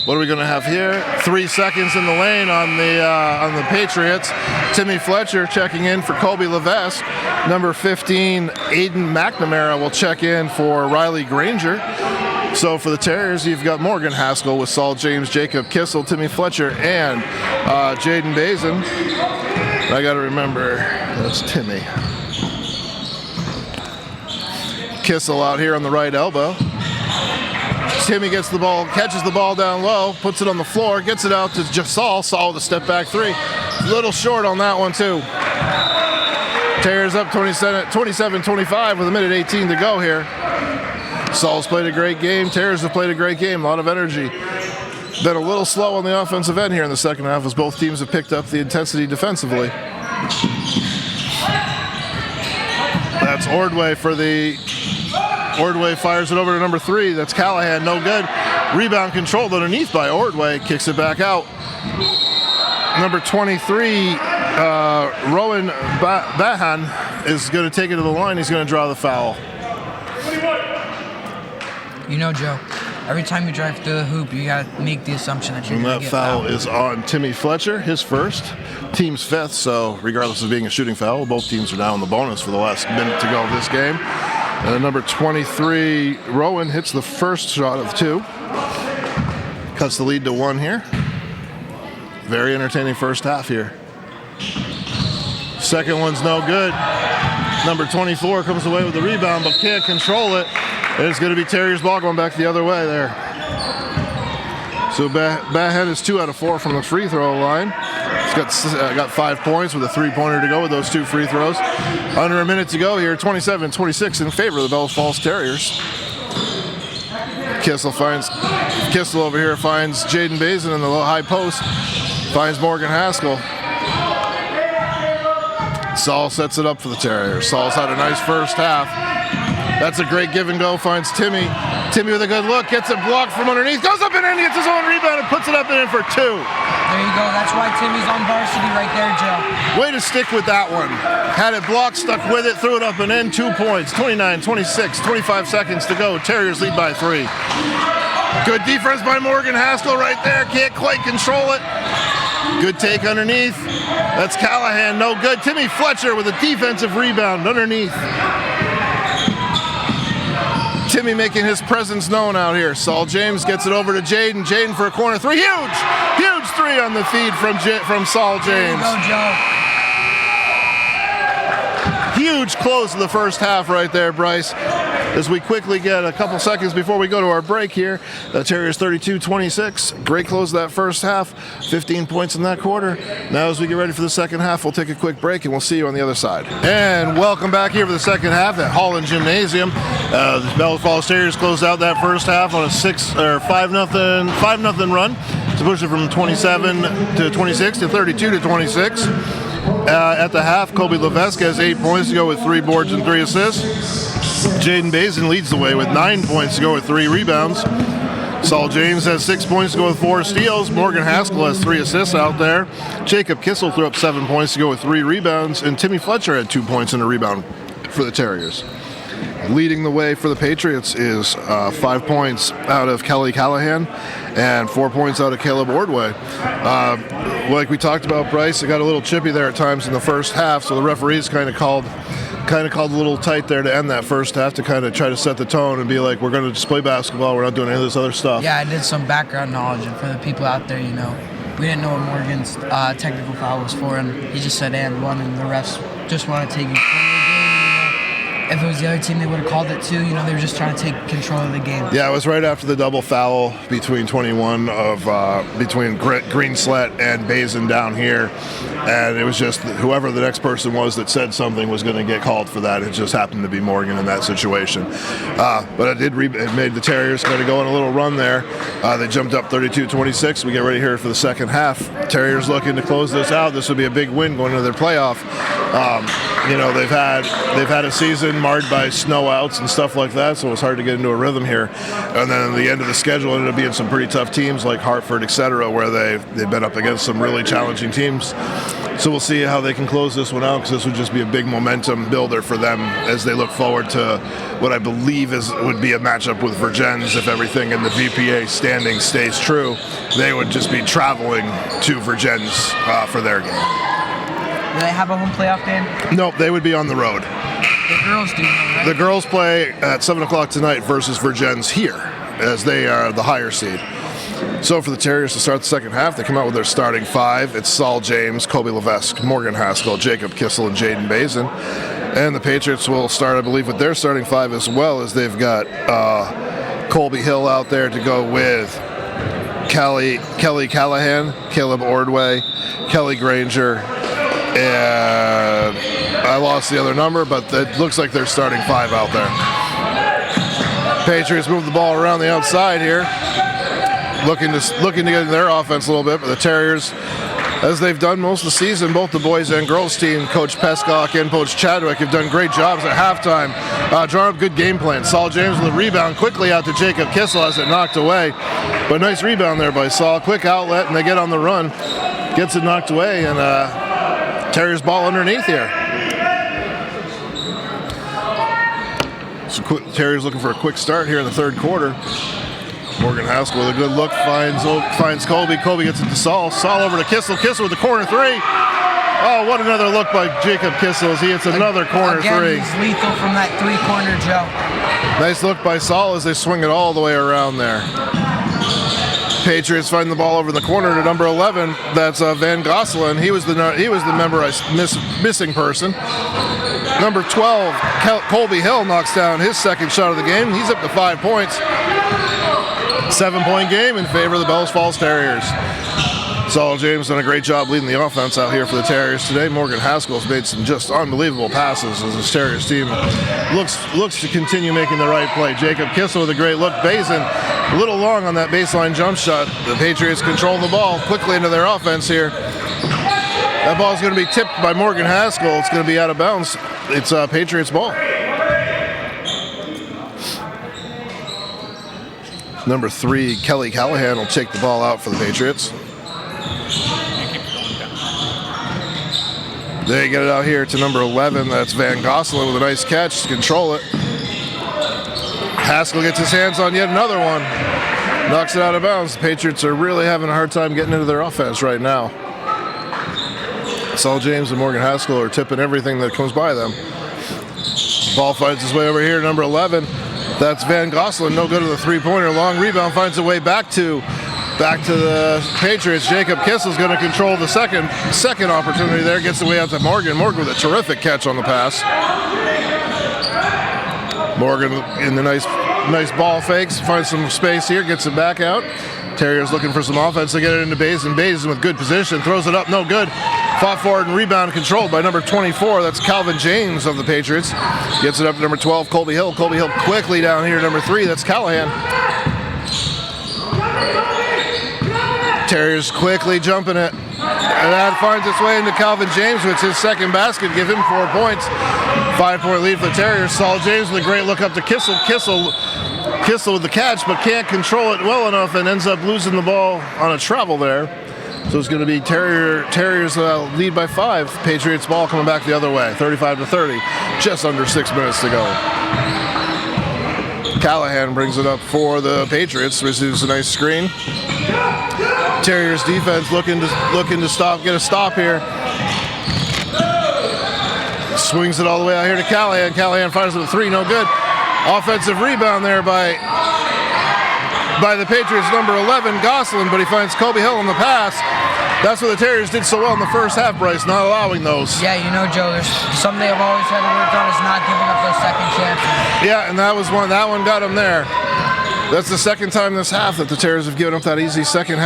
What are we going to have here? 3 seconds in the lane on the Patriots. Timmy Fletcher checking in for Kobe Levesque. Number 15, Aiden McNamara will check in for Riley Granger. So for the Terriers, you've got Morgan Haskell with Saul James, Jacob Kissel, Timmy Fletcher, and Jaden Bazin. I got to remember, that's Timmy. Kissel out here on the right elbow. Timmy gets the ball, catches the ball down low, puts it on the floor, gets it out to Saul. Saul with a step back 3. A little short on that one too. Terriers up 27-25 with 1:18 to go here. Saul's played a great game. Terriers have played a great game. A lot of energy. Been a little slow on the offensive end here in the second half as both teams have picked up the intensity defensively. That's Ordway for the... Ordway fires it over to number 3. That's Callahan, no good. Rebound controlled underneath by Ordway. Kicks it back out. Number 23, Rowan Bahan is going to take it to the line. He's going to draw the foul. You know, Joe, every time you drive through the hoop, you got to make the assumption that you're going to get foul. fouled. Is on Timmy Fletcher, his first, team's 5th. So regardless of being a shooting foul, both teams are now in the bonus for the last minute to go of this game. And number 23, Rowan hits the first shot of 2. Cuts the lead to 1 here. Very entertaining first half here. Second one's no good. Number 24 comes away with the rebound, but can't control it. It's going to be Terriers ball going back the other way there. So Bahan is 2 out of 4 from the free throw line. He's got 5 points with a 3-pointer to go with those 2 free throws. Under a minute to go here, 27-26 in favor of the Bellows Falls Terriers. Kissel over here finds Jaden Bazin in the low high post. Finds Morgan Haskell. Saul sets it up for the Terriers. Saul's had a nice first half. That's a great give and go. Finds Timmy. Timmy with a good look. Gets it blocked from underneath. Goes up and in. Gets his own rebound and puts it up and in for 2. There you go. That's why Timmy's on varsity right there, Joe. Way to stick with that one. Had it blocked, stuck with it, threw it up and in. 2 points. 29-26. 25 seconds to go. Terriers lead by 3. Good defense by Morgan Haskell right there. Can't quite control it. Good take underneath. That's Callahan. No good. Timmy Fletcher with a defensive rebound underneath. Timmy making his presence known out here. Saul James gets it over to Jaden. Jaden for a corner 3. Huge 3 on the feed from Saul James. There you go, Joe. Huge close of the first half right there, Bryce. As we quickly get a couple seconds before we go to our break here, the Terriers 32-26. Great close to that first half. 15 points in that quarter. Now as we get ready for the second half, we'll take a quick break and we'll see you on the other side. And welcome back here for the second half at Holland Gymnasium. The Bellows Falls Terriers closed out that first half on a 5-0 run to push it from 27-26 to 32-26. At the half, Colby Levesque has 8 points to go with 3 boards and 3 assists. Jaden Bazin leads the way with 9 points to go with 3 rebounds. Saul James has 6 points to go with 4 steals. Morgan Haskell has 3 assists out there. Jacob Kissel threw up 7 points to go with 3 rebounds. And Timmy Fletcher had 2 points and a rebound for the Terriers. Leading the way for the Patriots is 5 points out of Kelly Callahan and 4 points out of Caleb Ordway. Like we talked about, Bryce, it got a little chippy there at times in the first half, so the referees kind of called a little tight there to end that first half to kind of try to set the tone and be like, we're going to just play basketball, we're not doing any of this other stuff. Yeah, I did some background knowledge, and for the people out there, we didn't know what Morgan's technical foul was for, and he just said and one, and the refs just want to take it. If it was the other team, they would have called it too. They were just trying to take control of the game. Yeah, it was right after the double foul between between Greenslet and Bazin down here, and it was just whoever the next person was that said something was going to get called for that. It just happened to be Morgan in that situation. But it made the Terriers kind of go on a little run there. They jumped up 32-26. We get ready here for the second half. Terriers looking to close this out. This would be a big win going into their playoff. They've had a season marred by snow outs and stuff like that, so it was hard to get into a rhythm here. And then at the end of the schedule ended up being some pretty tough teams like Hartford, etc., where they've been up against some really challenging teams. So we'll see how they can close this one out, because this would just be a big momentum builder for them as they look forward to what I believe would be a matchup with Virgins. If everything in the VPA standing stays true, they would just be traveling to Virgins for their game. Do they have a home playoff game? Nope, they would be on the road. The girls do, right? The girls play at 7 o'clock tonight versus Virgins here, as they are the higher seed. So for the Terriers to start the second half, they come out with their starting 5. It's Saul James, Colby Levesque, Morgan Haskell, Jacob Kissel, and Jaden Bazin. And the Patriots will start, I believe, with their starting 5 as well, as they've got Colby Hill out there to go with Kelly Callahan, Caleb Ordway, Kelly Granger, and I lost the other number, but it looks like they're starting 5 out there. Patriots move the ball around the outside here, looking to get in their offense a little bit, but the Terriers, as they've done most of the season, both the boys and girls team, Coach Pescock and Coach Chadwick have done great jobs at halftime, drawing up good game plans. Saul James with a rebound quickly out to Jacob Kissel as it knocked away, but nice rebound there by Saul. Quick outlet, and they get on the run. Gets it knocked away, and Terriers ball underneath here. So Terriers looking for a quick start here in the third quarter. Morgan Haskell with a good look finds Colby. Colby gets it to Saul. Saul over to Kissel. Kissel with the corner 3. Oh, what another look by Jacob Kissel as he hits another corner 3. He's lethal from that 3-corner, Joe. Nice look by Saul as they swing it all the way around there. Patriots find the ball over in the corner to number 11. That's Van Gosselen. He was the missing person. Number 12, Colby Hill knocks down his second shot of the game. He's up to 5 points. 7-point game in favor of the Bellows Falls Terriers. Saul James done a great job leading the offense out here for the Terriers today. Morgan Haskell's made some just unbelievable passes as this Terriers team looks to continue making the right play. Jacob Kissel with a great look. Bazin a little long on that baseline jump shot. The Patriots control the ball quickly into their offense here. That ball's going to be tipped by Morgan Haskell. It's going to be out of bounds. It's Patriots ball. Number 3, Kelly Callahan will take the ball out for the Patriots. They get it out here to number 11. That's Van Gosselen with a nice catch to control it. Haskell gets his hands on yet another one. Knocks it out of bounds. The Patriots are really having a hard time getting into their offense right now. Saul James and Morgan Haskell are tipping everything that comes by them. Ball finds its way over here, number 11. That's Van Gosselen, no good with a 3-pointer. Long rebound finds a way back to the Patriots. Jacob Kissel's going to control the second opportunity there. Gets the way out to Morgan. Morgan with a terrific catch on the pass. Morgan in the nice ball fakes, finds some space here, gets it back out. Terriers looking for some offense. They get it into Bazin. Bazin with good position, throws it up, no good. Fought forward and rebound controlled by number 24. That's Calvin James of the Patriots. Gets it up to number 12, Colby Hill. Colby Hill quickly down here, number 3. That's Callahan. Terriers quickly jumping it. And that finds its way into Calvin James, which is his second basket. Give him 4 points. 5-point lead for the Terriers. Saul James with a great look up to Kissel. Kissel with the catch, but can't control it well enough and ends up losing the ball on a travel there. So it's going to be Terriers lead by 5. Patriots ball coming back the other way, 35-30. Just under 6 minutes to go. Callahan brings it up for the Patriots. Receives a nice screen. Terriers defense looking to stop, get a stop here. Swings it all the way out here to Callahan. Callahan finds it with 3, no good. Offensive rebound there by the Patriots, number 11, Gosselin, but he finds Colby Hill on the pass. That's what the Terriers did so well in the first half, Bryce, not allowing those. Yeah, you know, Joe, there's something I've always had to work on is not giving up those second chances. Yeah, and that one got him there. That's the second time this half that the Terriers have given up that easy second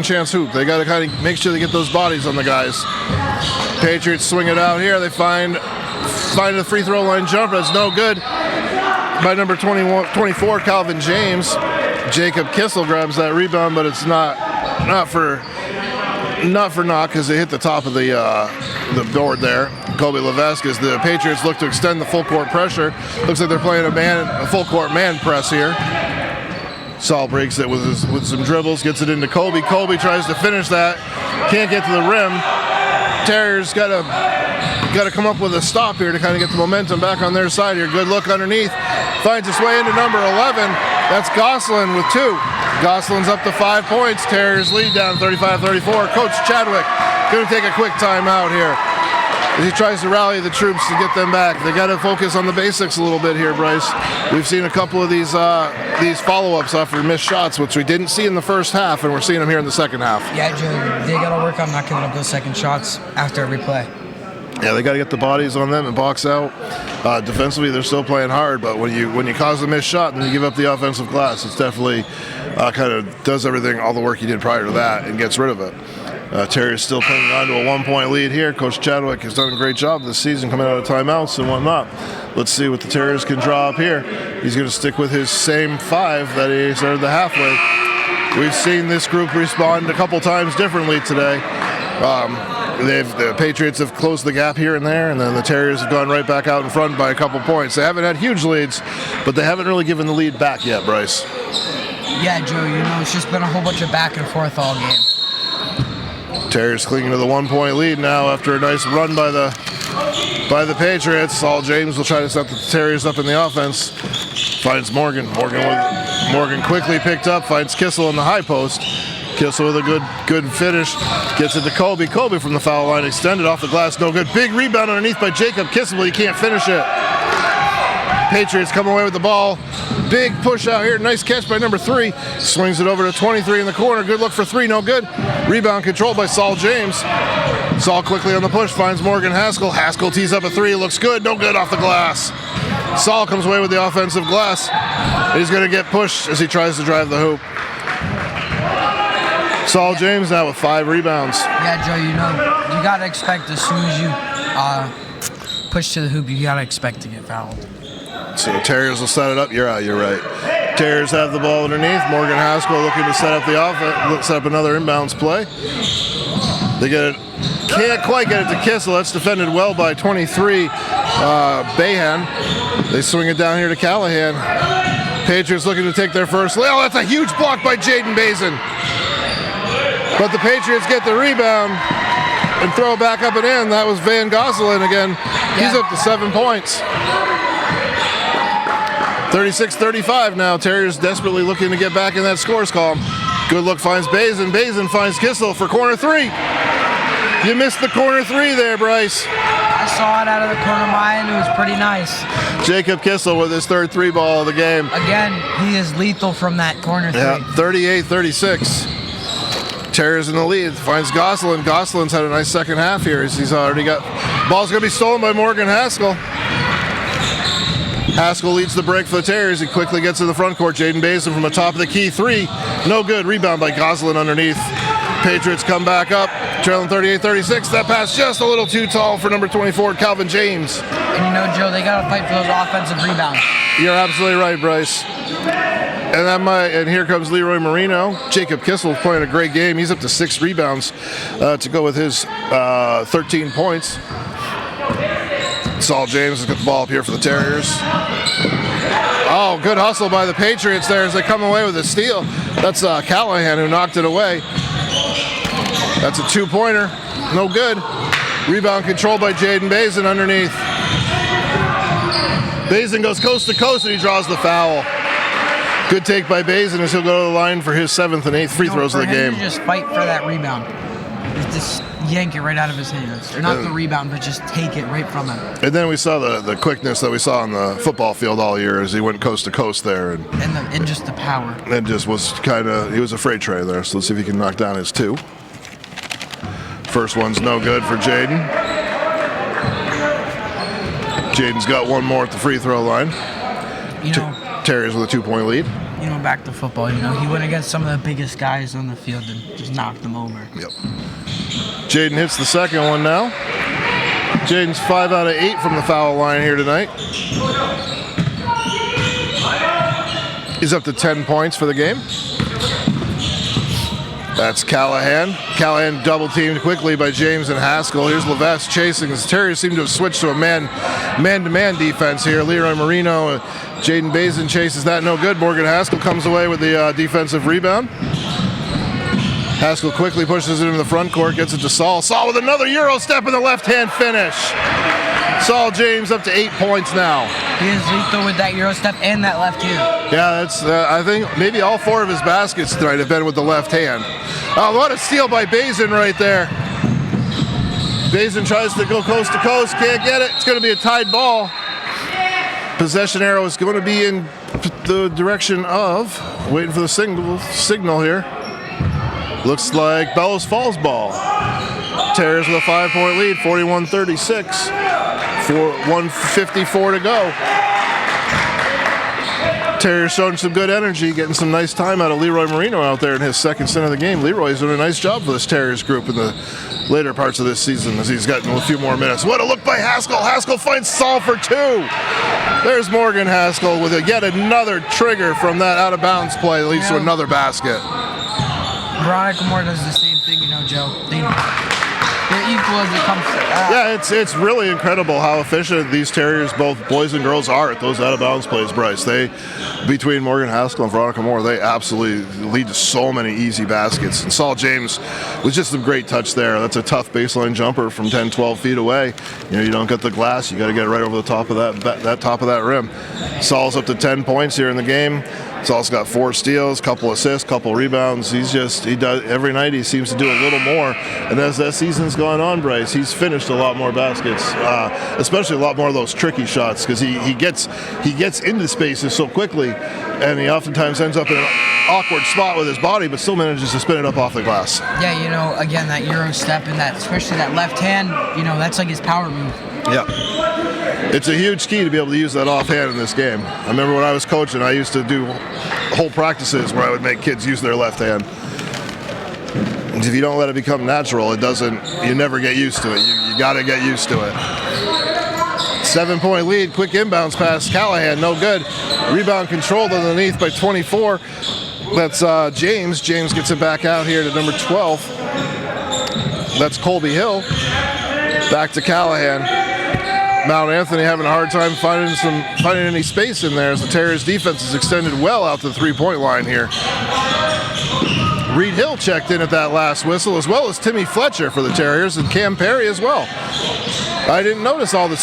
chance hoop. They got to kind of make sure they get those bodies on the guys. Patriots swing it out here. They find a free throw line jumper. That's no good by number 24, Calvin James. Jacob Kissel grabs that rebound, but it's not for knock because they hit the top of the board there. Kobe Levesque, as the Patriots look to extend the full court pressure. Looks like they're playing a full court man press here. Saul breaks it with some dribbles, gets it into Kobe. Kobe tries to finish that, can't get to the rim. Terriers got to come up with a stop here to kind of get the momentum back on their side here. Good look underneath, finds its way into number 11. That's Gosselin with 2. Gosselin's up to 5 points. Terriers lead down 35-34. Coach Chadwick going to take a quick timeout here as he tries to rally the troops to get them back. They got to focus on the basics a little bit here, Bryce. We've seen a couple of these follow-ups after missed shots, which we didn't see in the first half, and we're seeing them here in the second half. Yeah, Joe, they got to work on not giving up those second shots after every play. Yeah, they got to get the bodies on them and box out. Defensively, they're still playing hard, but when you cause a missed shot and then you give up the offensive glass, it's definitely kind of does everything, all the work you did prior to that, and gets rid of it. Terriers still clinging on to a 1-point lead here. Coach Chadwick has done a great job this season coming out of timeouts and whatnot. Let's see what the Terriers can draw up here. He's going to stick with his same 5 that he started the halfway. We've seen this group respond a couple times differently today. The Patriots have closed the gap here and there, and then the Terriers have gone right back out in front by a couple points. They haven't had huge leads, but they haven't really given the lead back yet, Bryce. Yeah, Joe, you know, it's just been a whole bunch of back and forth all game. Terriers clinging to the 1-point lead now after a nice run by the Patriots. Saul James will try to set the Terriers up in the offense. Finds Morgan. Morgan quickly picked up, finds Kissel in the high post. Kissel with a good finish. Gets it to Kobe. Kobe from the foul line, extended off the glass, no good. Big rebound underneath by Jacob Kissel, but he can't finish it. Patriots come away with the ball. Big push out here. Nice catch by number 3. Swings it over to 23 in the corner. Good look for 3, no good. Rebound controlled by Saul James. Saul quickly on the push, finds Morgan Haskell. Haskell tees up a 3, looks good, no good off the glass. Saul comes away with the offensive glass. He's going to get pushed as he tries to drive the hoop. Saul James now with 5 rebounds. Yeah, Joe, you know, you got to expect as soon as you push to the hoop, you got to expect to get fouled. So the Terriers will set it up. You're right. Terriers have the ball underneath. Morgan Haskell looking to set up the offense, set up another inbounds play. They get it, can't quite get it to Kissel. That's defended well by 23, Bayhan. They swing it down here to Callahan. Patriots looking to take their first. Oh, that's a huge block by Jaden Bazin. But the Patriots get the rebound and throw it back up and in. That was Van Gosselin again. He's up to 7 points. 36-35 now. Terriers desperately looking to get back in that scores column. Good look finds Bazin. Bazin finds Kissel for corner 3. You missed the corner 3 there, Bryce. I saw it out of the corner of my eye, and it was pretty nice. Jacob Kissel with his third 3 ball of the game. Again, he is lethal from that corner 3. Yeah, 38-36. Terriers in the lead. Finds Gosselin. Gosselin's had a nice second half here. He's already got... Ball's going to be stolen by Morgan Haskell. Haskell leads the break for the Terriers. He quickly gets to the front court. Jaden Basin from the top of the key. 3. No good. Rebound by Goslin underneath. Patriots come back up, trailing 38-36. That pass just a little too tall for number 24, Calvin James. And you know, Joe, they got to fight for those offensive rebounds. You're absolutely right, Bryce. And here comes Leroy Marino. Jacob Kissel playing a great game. He's up to 6 rebounds to go with his 13 points. Saul James has got the ball up here for the Terriers. Oh, good hustle by the Patriots there as they come away with a steal. That's Callahan who knocked it away. That's a 2-pointer. No good. Rebound controlled by Jaden Basin underneath. Basin goes coast to coast and he draws the foul. Good take by Basin as he'll go to the line for his 7th and 8th free throws of the game. Just fight for that rebound. Just yank it right out of his hands. Or not the rebound, but just take it right from him. And then we saw the quickness that we saw on the football field all year as he went coast to coast there. And just the power. And just was he was a freight train there. So let's see if he can knock down his 2. First one's no good for Jaden. Jaden's got one more at the free throw line. Terriers with a 2-point lead. You know, back to football, he went against some of the biggest guys on the field and just knocked them over. Yep. Jaden hits the second one now. Jaden's 5 out of 8 from the foul line here tonight. He's up to 10 points for the game. That's Callahan. Callahan double teamed quickly by James and Haskell. Here's Levesque chasing. The Terriers seem to have switched to a man-to-man defense here. Leroy Marino, Jaden Basin chases that, no good. Morgan Haskell comes away with the defensive rebound. Haskell quickly pushes it into the front court, gets it to Saul. Saul with another Euro step in the left-hand finish. Saul James up to 8 points now. He is lethal with that Euro step and that left hand. Yeah, that's. I think maybe all 4 of his baskets tonight have been with the left hand. Oh, what a steal by Basin right there. Basin tries to go coast to coast, can't get it. It's going to be a tied ball. Possession arrow is going to be in the direction of, waiting for the signal here. Looks like Bellows Falls ball. Terriers with a 5-point lead, 41-36. 1:54 to go. Terriers showing some good energy, getting some nice time out of Leroy Marino out there in his second stint of the game. Leroy's doing a nice job for this Terriers group in the later parts of this season as he's gotten a few more minutes. What a look by Haskell. Haskell finds Saul for 2. There's Morgan Haskell with yet another trigger from that out-of-bounds play that leads to another basket. Veronica Moore does the same thing, Joe. They're equal as it comes to it's really incredible how efficient these Terriers, both boys and girls, are at those out-of-bounds plays, Bryce. Between Morgan Haskell and Veronica Moore, they absolutely lead to so many easy baskets. And Saul James was just some great touch there. That's a tough baseline jumper from 10, 12 feet away. You don't get the glass. You got to get it right over the top of that top of that rim. Saul's up to 10 points here in the game. Saul's got 4 steals, couple assists, couple rebounds. He does every night. He seems to do a little more. And as that season's gone on, Bryce, he's finished a lot more baskets, especially a lot more of those tricky shots because he gets into spaces so quickly, and he oftentimes ends up in an awkward spot with his body, but still manages to spin it up off the glass. Yeah, again, that Euro step and that, especially that left hand, that's like his power move. Yeah. It's a huge key to be able to use that offhand in this game. I remember when I was coaching, I used to do whole practices where I would make kids use their left hand. And if you don't let it become natural, you never get used to it. You got to get used to it. 7-point lead, quick inbounds pass, Callahan, no good. Rebound controlled underneath by 24. That's James. James gets it back out here to number 12. That's Colby Hill. Back to Callahan. Mount Anthony having a hard time finding any space in there as the Terriers defense is extended well out to the 3-point line here. Reed Hill checked in at that last whistle, as well as Timmy Fletcher for the Terriers and Cam Perry as well. I didn't notice all the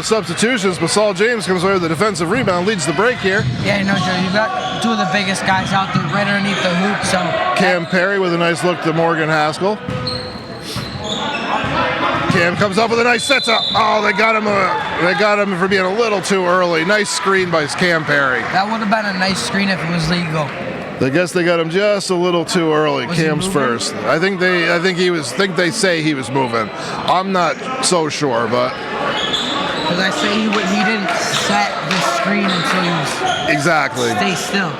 substitutions, but Saul James comes away with the defensive rebound, leads the break here. Yeah, Joe, you've got 2 of the biggest guys out there right underneath the hoop. So Cam Perry with a nice look to Morgan Haskell. Cam comes up with a nice set up. Oh, they got him for being a little too early. Nice screen by Cam Perry. That would have been a nice screen if it was legal. I guess they got him just a little too early. Cam's first. I think they say he was moving. I'm not so sure, but Because I say he didn't set the screen until he was stay still.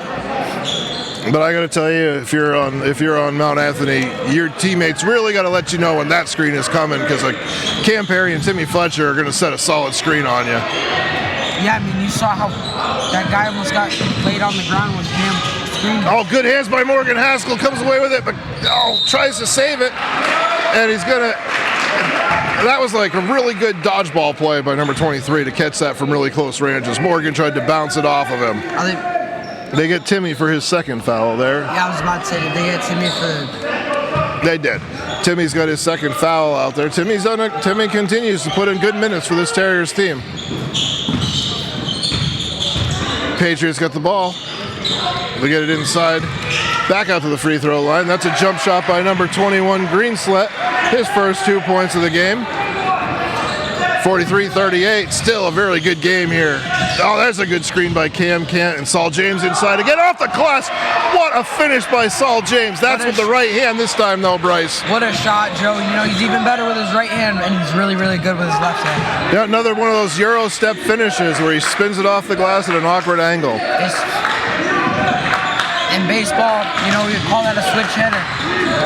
But I got to tell you, if you're on Mount Anthony, your teammates really got to let you know when that screen is coming, because like Cam Perry and Timmy Fletcher are going to set a solid screen on you. Yeah, I mean, you saw how that guy almost got laid on the ground with Cam screening. Oh, good hands by Morgan Haskell, comes away with it, but tries to save it, and he's gonna. That was like a really good dodgeball play by number 23 to catch that from really close range as Morgan tried to bounce it off of him. They get Timmy for his second foul there. Yeah, I was about to say, did they get Timmy for... They did. Timmy's got his second foul out there. Timmy continues to put in good minutes for this Terriers team. Patriots got the ball. They get it inside. Back out to the free throw line. That's a jump shot by number 21, Greenslet. His first 2 points of the game. 43-38, still a very good game here. Oh, there's a good screen by Cam Kent and Saul James inside to get off the glass. What a finish by Saul James. That's with the right hand this time though, Bryce. What a shot, Joe. You know, he's even better with his right hand, and he's really, really good with his left hand. Yeah, another one of those Euro step finishes where he spins it off the glass at an awkward angle. In baseball, you know, we call that a switch hitter.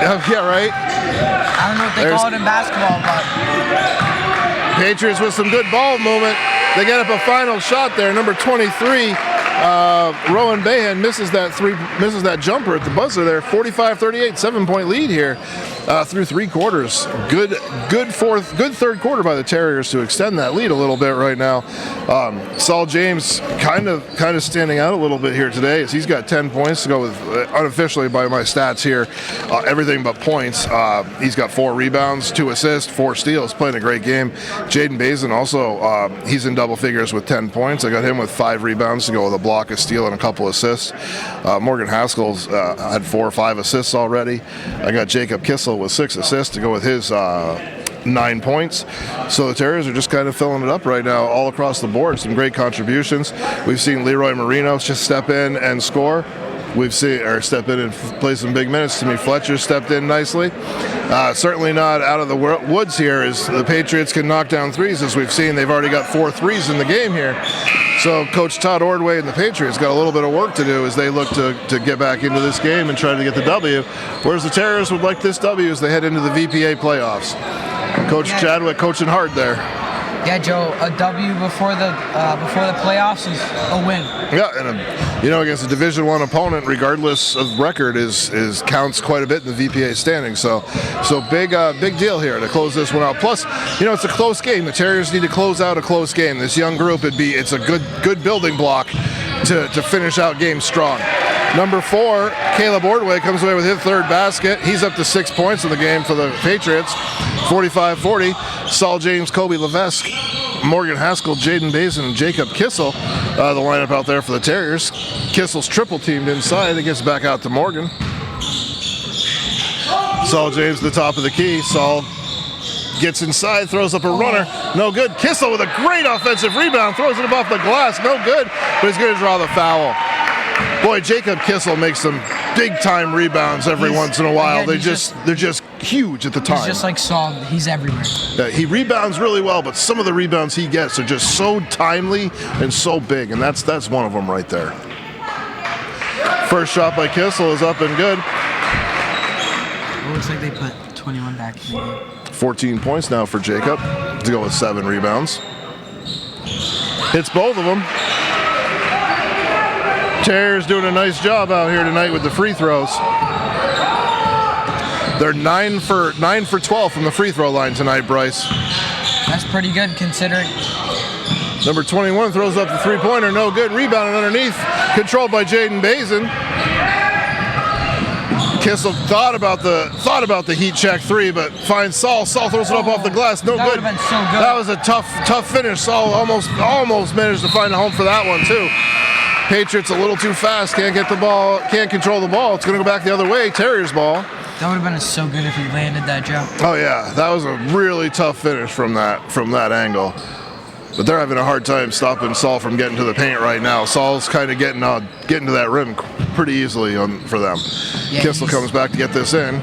Yeah, right. I don't know what they call it in basketball, but... Patriots with some good ball movement. They get up a final shot there. Number 23, Rowan Bahan misses that jumper at the buzzer there. 45-38, 7-point lead here through 3 quarters. Good third quarter by the Terriers to extend that lead a little bit right now. Saul James kind of standing out a little bit here today, as he's got 10 points to go with, unofficially by my stats here, everything but points. He's got 4 rebounds, 2 assists, 4 steals, playing a great game. Jaden Bazin also, he's in double figures with 10 points. I got him with 5 rebounds to go with a block, a steal, and a couple assists. Morgan Haskell's had 4 or 5 assists already. I got Jacob Kissel with 6 assists to go with his 9 points. So the Terriers are just kind of filling it up right now all across the board. Some great contributions. We've seen Leroy Marino just step in and score. We've seen step in and play some big minutes. Timmy Fletcher stepped in nicely. Certainly not out of the woods here, as the Patriots can knock down threes. As we've seen, they've already got 4 threes in the game here. So Coach Todd Ordway and the Patriots got a little bit of work to do as they look to get back into this game and try to get the W. Whereas the Terriers would like this W as they head into the VPA playoffs. Coach Chadwick coaching hard there. Yeah, Joe, a W before the playoffs is a win. Yeah, and against a Division I opponent, regardless of record, is counts quite a bit in the VPA standings. So big deal here to close this one out. Plus, it's a close game. The Terriers need to close out a close game. This young group, it's a good building block to finish out games strong. Number 4, Caleb Ordway comes away with his 3rd basket. He's up to 6 points in the game for the Patriots. 45-40. Saul James, Kobe Levesque, Morgan Haskell, Jaden Bazin, and Jacob Kissel. The lineup out there for the Terriers. Kissel's triple teamed inside. It gets back out to Morgan. Saul James at the top of the key. Saul gets inside, throws up a runner. No good. Kissel with a great offensive rebound. Throws it up off the glass. No good. But he's going to draw the foul. Boy, Jacob Kissel makes some big-time rebounds every once in a while. They're just huge at the time. He's just like Saul. He's everywhere. Yeah, he rebounds really well, but some of the rebounds he gets are just so timely and so big, and that's one of them right there. First shot by Kissel is up and good. It looks like they put 21 back in the game. 14 points now for Jacob to go with 7 rebounds. Hits both of them. Terriers doing a nice job out here tonight with the free throws. They're 9 for 12 from the free throw line tonight, Bryce. That's pretty good considering. Number 21 throws up the 3-pointer, no good. Rebounded underneath, controlled by Jaden Bazin. Kissel thought about the heat check 3, but finds Saul. Saul throws it up off the glass, no good. That would have been so good. That was a tough finish. Saul almost managed to find a home for that one too. Patriots a little too fast, can't get the ball, can't control the ball. It's going to go back the other way, Terriers ball. That would have been so good if he landed that jump. Oh yeah, that was a really tough finish from that angle. But they're having a hard time stopping Saul from getting to the paint right now. Saul's kind of getting to that rim pretty easily for them. Yeah, Kissel comes back to get this in.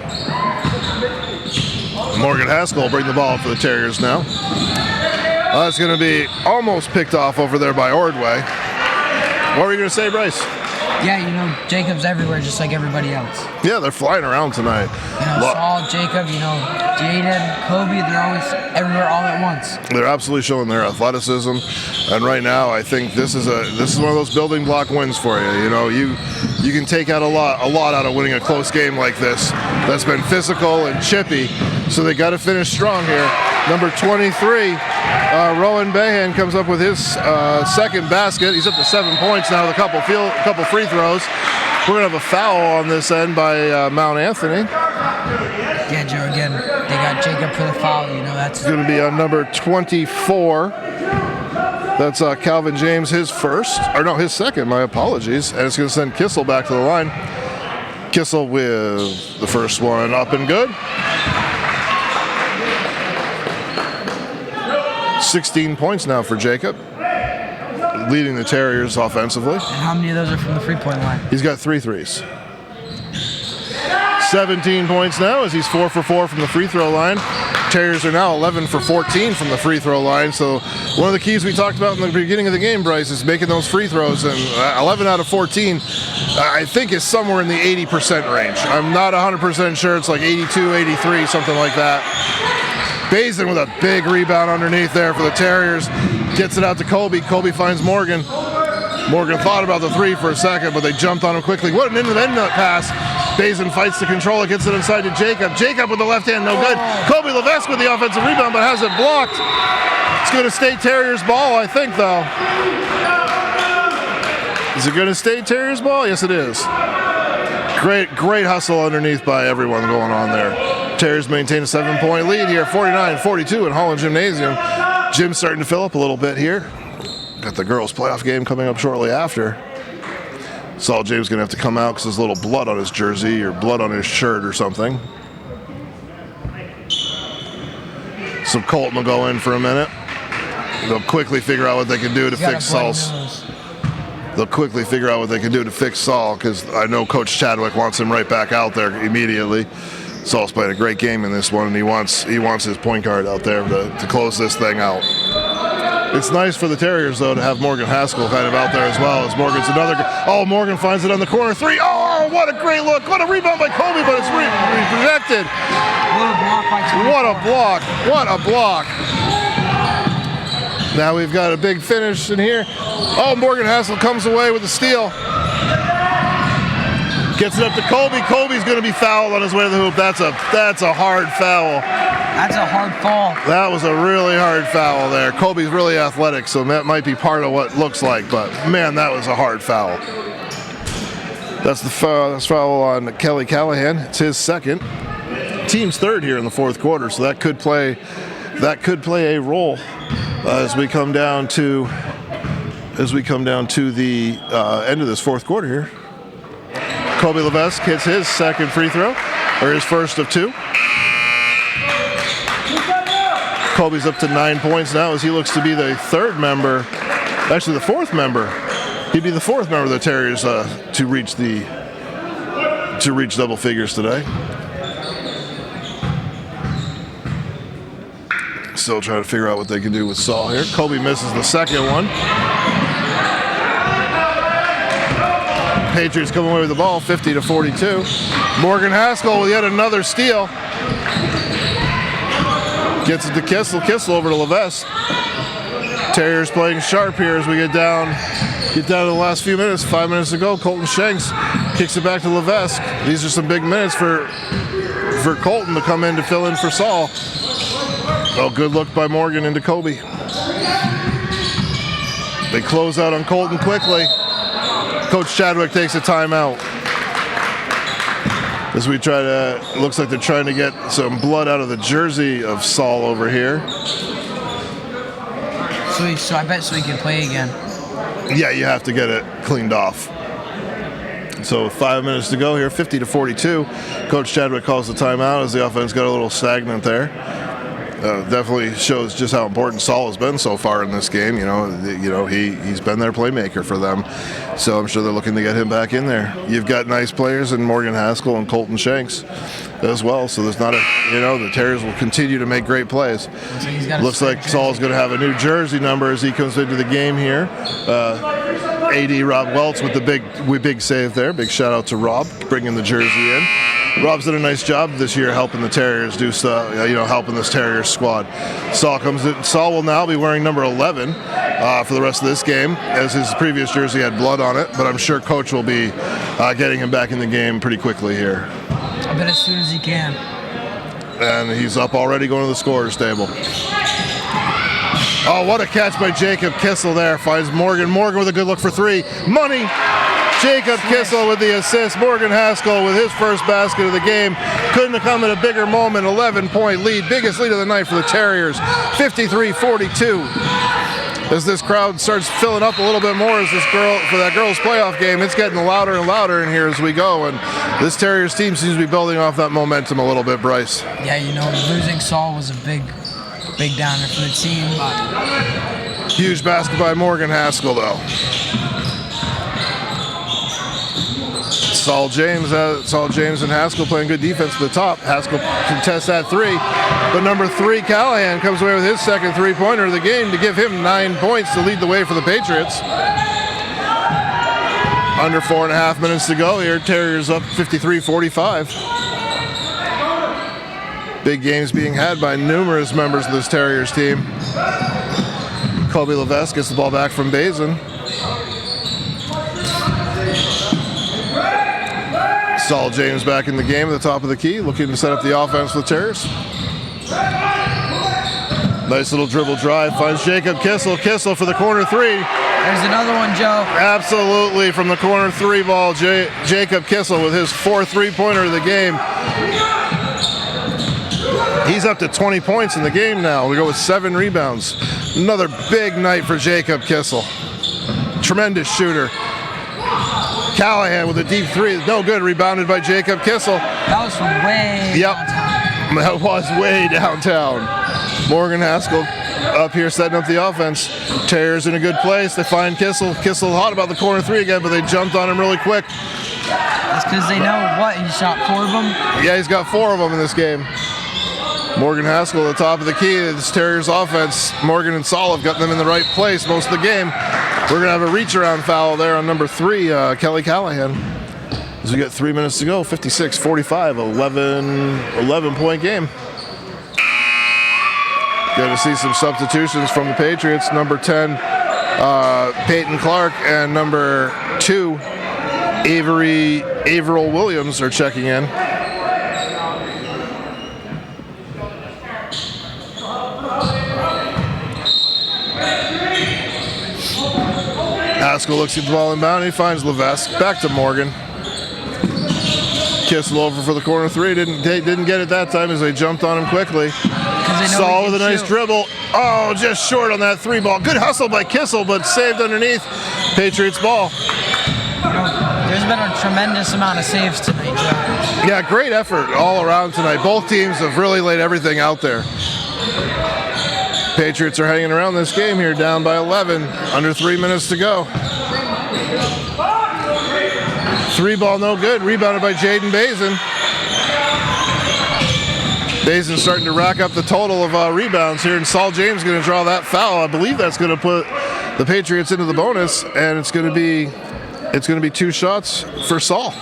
Morgan Haskell will bring the ball up for the Terriers now. That's going to be almost picked off over there by Ordway. What were you going to say, Bryce? Yeah, you know, Jacob's everywhere just like everybody else. Yeah, they're flying around tonight. You know, Saul, Jacob, you know, Jaden, Kobe, they're always everywhere all at once. They're absolutely showing their athleticism, and right now I think this is one of those building block wins for you. You know, you can take out a lot out of winning a close game like this. That's been physical and chippy, so they got to finish strong here. Number 23, Rowan Behan comes up with his second basket. He's up to 7 points now with a couple free throws. We're gonna have a foul on this end by Mount Anthony. Yeah, Joe. Again, they got Jacob for the foul. You know, that's going to be on number 24. That's Calvin James, his second. My apologies. And it's going to send Kissel back to the line. Kissel with the first one up and good. 16 points now for Jacob, leading the Terriers offensively. And how many of those are from the three-point line? He's got 3 threes. 17 points now as he's 4 for 4 from the free throw line. Terriers are now 11 for 14 from the free throw line. So one of the keys we talked about in the beginning of the game, Bryce, is making those free throws. And 11 out of 14, I think, is somewhere in the 80% range. I'm not 100% sure. It's like 82, 83, something like that. Bazin with a big rebound underneath there for the Terriers. Gets it out to Kobe. Kobe finds Morgan. Morgan thought about the three for a second, but they jumped on him quickly. What an end-to-end pass. Bazin fights to control it, gets it inside to Jacob. Jacob with the left hand, no good. Kobe Levesque with the offensive rebound, but has it blocked. It's going to stay Terriers ball, I think, though. Is it going to stay Terriers ball? Yes, it is. Great hustle underneath by everyone going on there. Terriers maintain a 7-point lead here, 49-42 in Holland Gymnasium. Gym's starting to fill up a little bit here. Got the girls' playoff game coming up shortly after. Saul James going to have to come out because there's a little blood on his jersey or blood on his shirt or something. So Colton will go in for a minute. They'll quickly figure out what they can do to fix Saul's. They'll quickly figure out what they can do to fix Saul because I know Coach Chadwick wants him right back out there immediately. Saul's playing a great game in this one, and he wants his point guard out there to close this thing out. It's nice for the Terriers, though, to have Morgan Haskell kind of out there as well. As Morgan's another. Oh, Morgan finds it on the corner three. Oh, what a great look! What a rebound by Kobe, but it's rejected. What a block by Kobe. What a block! What a block! Now we've got a big finish in here. Oh, Morgan Haskell comes away with a steal. Gets it up to Kobe. Kobe's going to be fouled on his way to the hoop. That's a hard foul. That's a hard fall. That was a really hard foul there. Kobe's really athletic, so that might be part of what it looks like. But man, that was a hard foul. That's the foul on Kelly Callahan. It's his second. Team's third here in the fourth quarter, so that could play a role as we come down to the end of this fourth quarter here. Kobe Levesque hits his second free throw, or his first of two. Kobe's up to 9 points now as he looks to be the fourth member. He'd be the fourth member of the Terriers to reach double figures today. Still trying to figure out what they can do with Saul here. Kobe misses the second one. Patriots come away with the ball, 50-42. Morgan Haskell with yet another steal. Gets it to Kissel. Kissel over to Levesque. Terriers playing sharp here as we get down to the last few minutes. 5 minutes to go. Colton Shanks kicks it back to Levesque. These are some big minutes for Colton to come in to fill in for Saul. Oh, good look by Morgan into Kobe. They close out on Colton quickly. Coach Chadwick takes a timeout. As we looks like they're trying to get some blood out of the jersey of Saul over here. So I bet so he can play again. Yeah, you have to get it cleaned off. So 5 minutes to go here, 50-42. Coach Chadwick calls the timeout as the offense got a little stagnant there. Definitely shows just how important Saul has been so far in this game. He's been their playmaker for them, so I'm sure they're looking to get him back in there. You've got nice players in Morgan Haskell and Colton Shanks as well, so there's not the Terriers will continue to make great plays. Looks like Saul's going to have a new jersey number as he comes into the game here. AD Rob Welts with the big save there. Big shout out to Rob bringing the jersey in. Rob's done a nice job this year helping the Terriers do stuff, helping this Terriers squad. Saul comes in. Saul will now be wearing number 11 for the rest of this game, as his previous jersey had blood on it, but I'm sure Coach will be getting him back in the game pretty quickly here. I bet as soon as he can. And he's up already going to the scorer's table. Oh, what a catch by Jacob Kissel there. Finds Morgan. Morgan with a good look for three. Money! Jacob Kissel with the assist. Morgan Haskell with his first basket of the game. Couldn't have come at a bigger moment. 11-point lead. Biggest lead of the night for the Terriers. 53-42. As this crowd starts filling up a little bit more for that girls' playoff game, it's getting louder and louder in here as we go. And this Terriers team seems to be building off that momentum a little bit, Bryce. Yeah, losing Saul was a big downer for the team. Huge basket by Morgan Haskell, though. Saul James and Haskell playing good defense at the top. Haskell contests that three, but number 3 Callahan comes away with his second three-pointer of the game to give him 9 points to lead the way for the Patriots. Under 4.5 minutes to go here. Terriers up 53-45. Big games being had by numerous members of this Terriers team. Colby Levesque gets the ball back from Bazin. Saul James back in the game at the top of the key, looking to set up the offense for the Terriers. Nice little dribble drive, finds Jacob Kissel. Kissel for the corner three. There's another one, Joe. Absolutely, from the corner three ball, Jacob Kissel with his 4th three-pointer of the game. He's up to 20 points in the game now. We go with 7 rebounds. Another big night for Jacob Kissel. Tremendous shooter. Callahan with a deep three. No good. Rebounded by Jacob Kissel. That was from way downtown. That was way downtown. Morgan Haskell up here setting up the offense. Terriers in a good place. They find Kissel. Kissel hot about the corner three again, but they jumped on him really quick. That's because they know what? He shot 4 of them? Yeah, he's got 4 of them in this game. Morgan Haskell at the top of the key. This Terriers offense. Morgan and Saul have gotten them in the right place most of the game. We're going to have a reach-around foul there on number 3, Kelly Callahan. As we get 3 minutes to go, 56-45, 11-point game. Going to see some substitutions from the Patriots. Number 10, Peyton Clark, and number 2, Averill Williams are checking in. Haskell looks at the ball inbound. He finds Levesque. Back to Morgan. Kissel over for the corner three. Didn't get it that time as they jumped on him quickly. Saul with a nice dribble. Oh, just short on that 3 ball. Good hustle by Kissel, but saved underneath. Patriots ball. There's been a tremendous amount of saves tonight, Joe. Yeah, great effort all around tonight. Both teams have really laid everything out there. Patriots are hanging around this game here, down by 11, under 3 minutes to go. 3 ball, no good. Rebounded by Jaden Bazin. Bazin starting to rack up the total of rebounds here, and Saul James going to draw that foul. I believe that's going to put the Patriots into the bonus, and it's going to be 2 shots for Saul.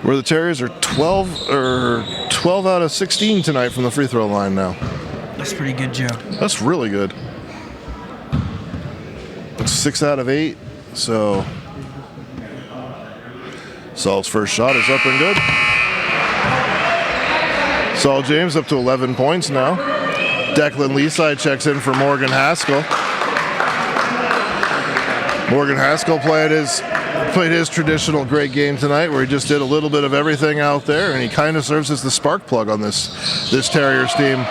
Where the Terriers are 12 out of 16 tonight from the free throw line now. That's pretty good, Joe. That's really good. It's 6 out of 8, so Saul's first shot is up and good. Saul James up to 11 points now. Declan Leaside checks in for Morgan Haskell. Morgan Haskell played his traditional great game tonight, where he just did a little bit of everything out there, and he kind of serves as the spark plug on this Terriers team.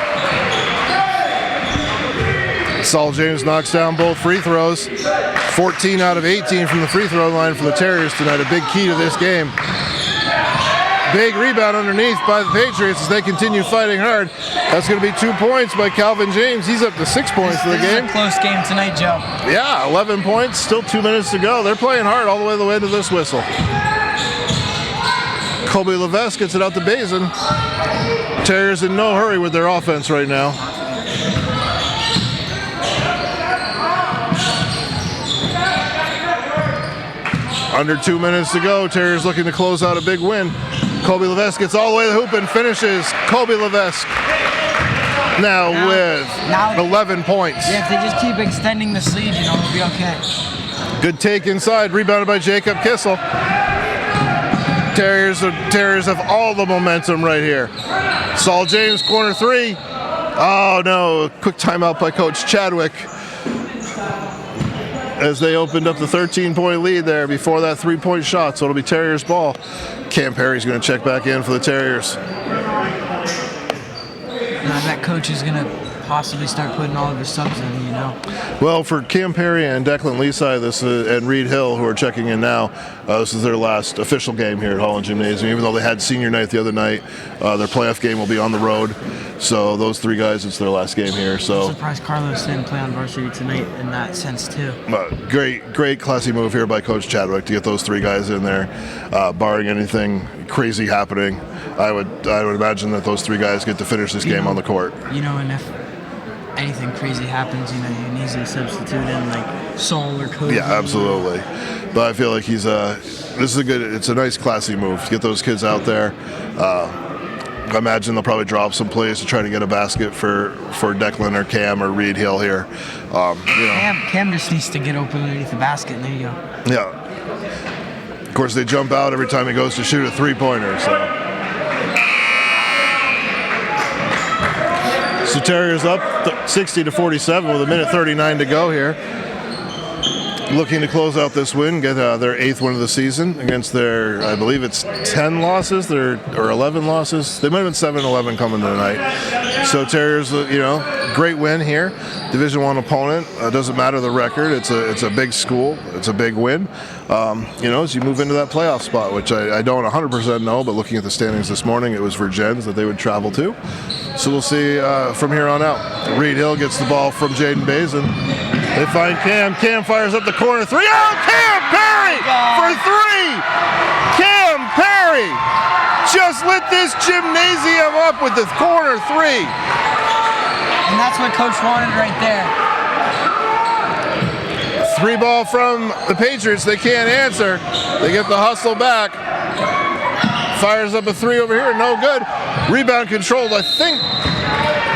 Saul James knocks down both free throws. 14 out of 18 from the free throw line for the Terriers tonight, a big key to this game. Big rebound underneath by the Patriots as they continue fighting hard. That's going to be 2 points by Calvin James. He's up to 6 points for the game. This is a close game tonight, Joe. Yeah, 11 points, still 2 minutes to go. They're playing hard all the way to this whistle. Colby Levesque gets it out to Bazin. Terriers in no hurry with their offense right now. Under 2 minutes to go. Terriers looking to close out a big win. Colby Levesque gets all the way to the hoop and finishes. Colby Levesque now with 11 points. Yeah, if they just keep extending this lead, we'll be okay. Good take inside, rebounded by Jacob Kissel. Terriers have all the momentum right here. Saul James, corner three. Oh no, quick timeout by Coach Chadwick as they opened up the 13-point lead there before that 3-point shot, so it'll be Terriers ball. Cam Perry's going to check back in for the Terriers. I bet Coach is going to possibly start putting all of his subs in, Well, for Cam Perry and Declan Leaside and Reed Hill, who are checking in now, this is their last official game here at Holland Gymnasium. Even though they had senior night the other night, their playoff game will be on the road. So those three guys, it's their last game here. So I'm surprised Carlos didn't play on varsity tonight in that sense too. Great classy move here by Coach Chadwick to get those three guys in there, barring anything crazy happening. I would imagine that those three guys get to finish this game on the court. And if anything crazy happens, you can easily substitute in like Saul or Cody. Yeah, absolutely. But I feel like it's a nice classy move to get those kids out there. I imagine they'll probably drop some plays to try to get a basket for Declan or Cam or Reed Hill here. Cam just needs to get open underneath the basket, and there you go. Yeah. Of course, they jump out every time he goes to shoot a three-pointer. So Terriers up 60-47 with 1:39 to go here. Looking to close out this win, get their 8th win of the season against their, I believe it's 10 losses, or 11 losses. They might have been 7-11 coming tonight. So Terriers, great win here. Division I opponent. Doesn't matter the record. It's a big school. It's a big win. As you move into that playoff spot, which I don't 100% know, but looking at the standings this morning, it was Virgins that they would travel to. So we'll see from here on out. Reed Hill gets the ball from Jaden Bazin. They find Cam. Cam fires up the corner three. Oh, Cam Perry for three! Cam Perry just lit this gymnasium up with the corner three. And that's what Coach wanted right there. Three ball from the Patriots. They can't answer. They get the hustle back. Fires up a three over here. No good. Rebound controlled. I think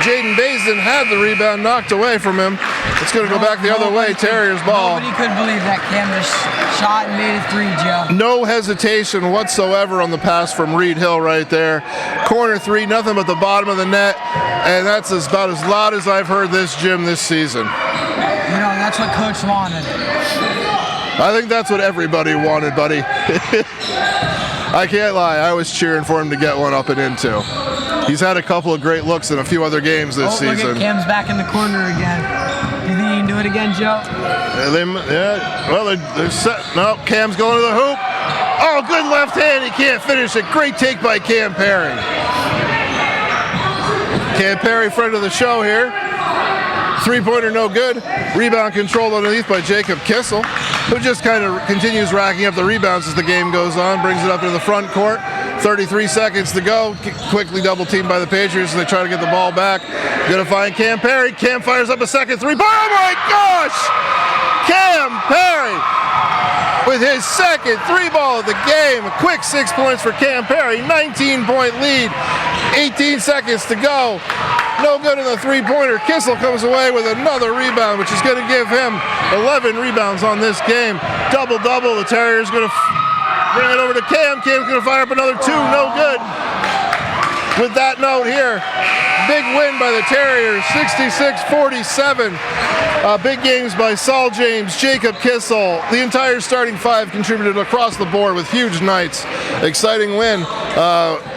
Jaden Bazin had the rebound knocked away from him. It's going to go back the other way. Terriers ball. Nobody could believe that Cam just shot and made a three, Joe. No hesitation whatsoever on the pass from Reed Hill right there. Corner three, nothing but the bottom of the net. And that's about as loud as I've heard this gym this season. That's what Coach wanted. I think that's what everybody wanted, buddy. I can't lie. I was cheering for him to get one up and into. He's had a couple of great looks in a few other games this season. Look at Cam's back in the corner again. Do you think he can do it again, Joe? They're set. No, Cam's going to the hoop. Oh, good left hand. He can't finish it. Great take by Cam Perry. Cam Perry, friend of the show here. Three-pointer no good. Rebound controlled underneath by Jacob Kissel, who just kind of continues racking up the rebounds as the game goes on. Brings it up into the front court. 33 seconds to go. Quickly double teamed by the Patriots as they try to get the ball back. Gonna find Cam Perry. Cam fires up a second three. Oh my gosh! Cam Perry with his second three ball of the game. A quick 6 points for Cam Perry. 19-point lead. 18 seconds to go. No good in the three-pointer. Kissel comes away with another rebound, which is going to give him 11 rebounds on this game. Double-double. The Terriers going to bring it over to Cam. Cam's going to fire up another two. No good. With that note here, big win by the Terriers, 66-47. Big games by Saul James, Jacob Kissel. The entire starting five contributed across the board with huge nights. Exciting win.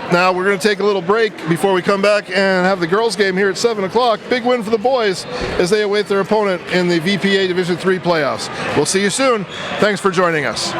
Now we're going to take a little break before we come back and have the girls' game here at 7 o'clock. Big win for the boys as they await their opponent in the VPA Division III playoffs. We'll see you soon. Thanks for joining us.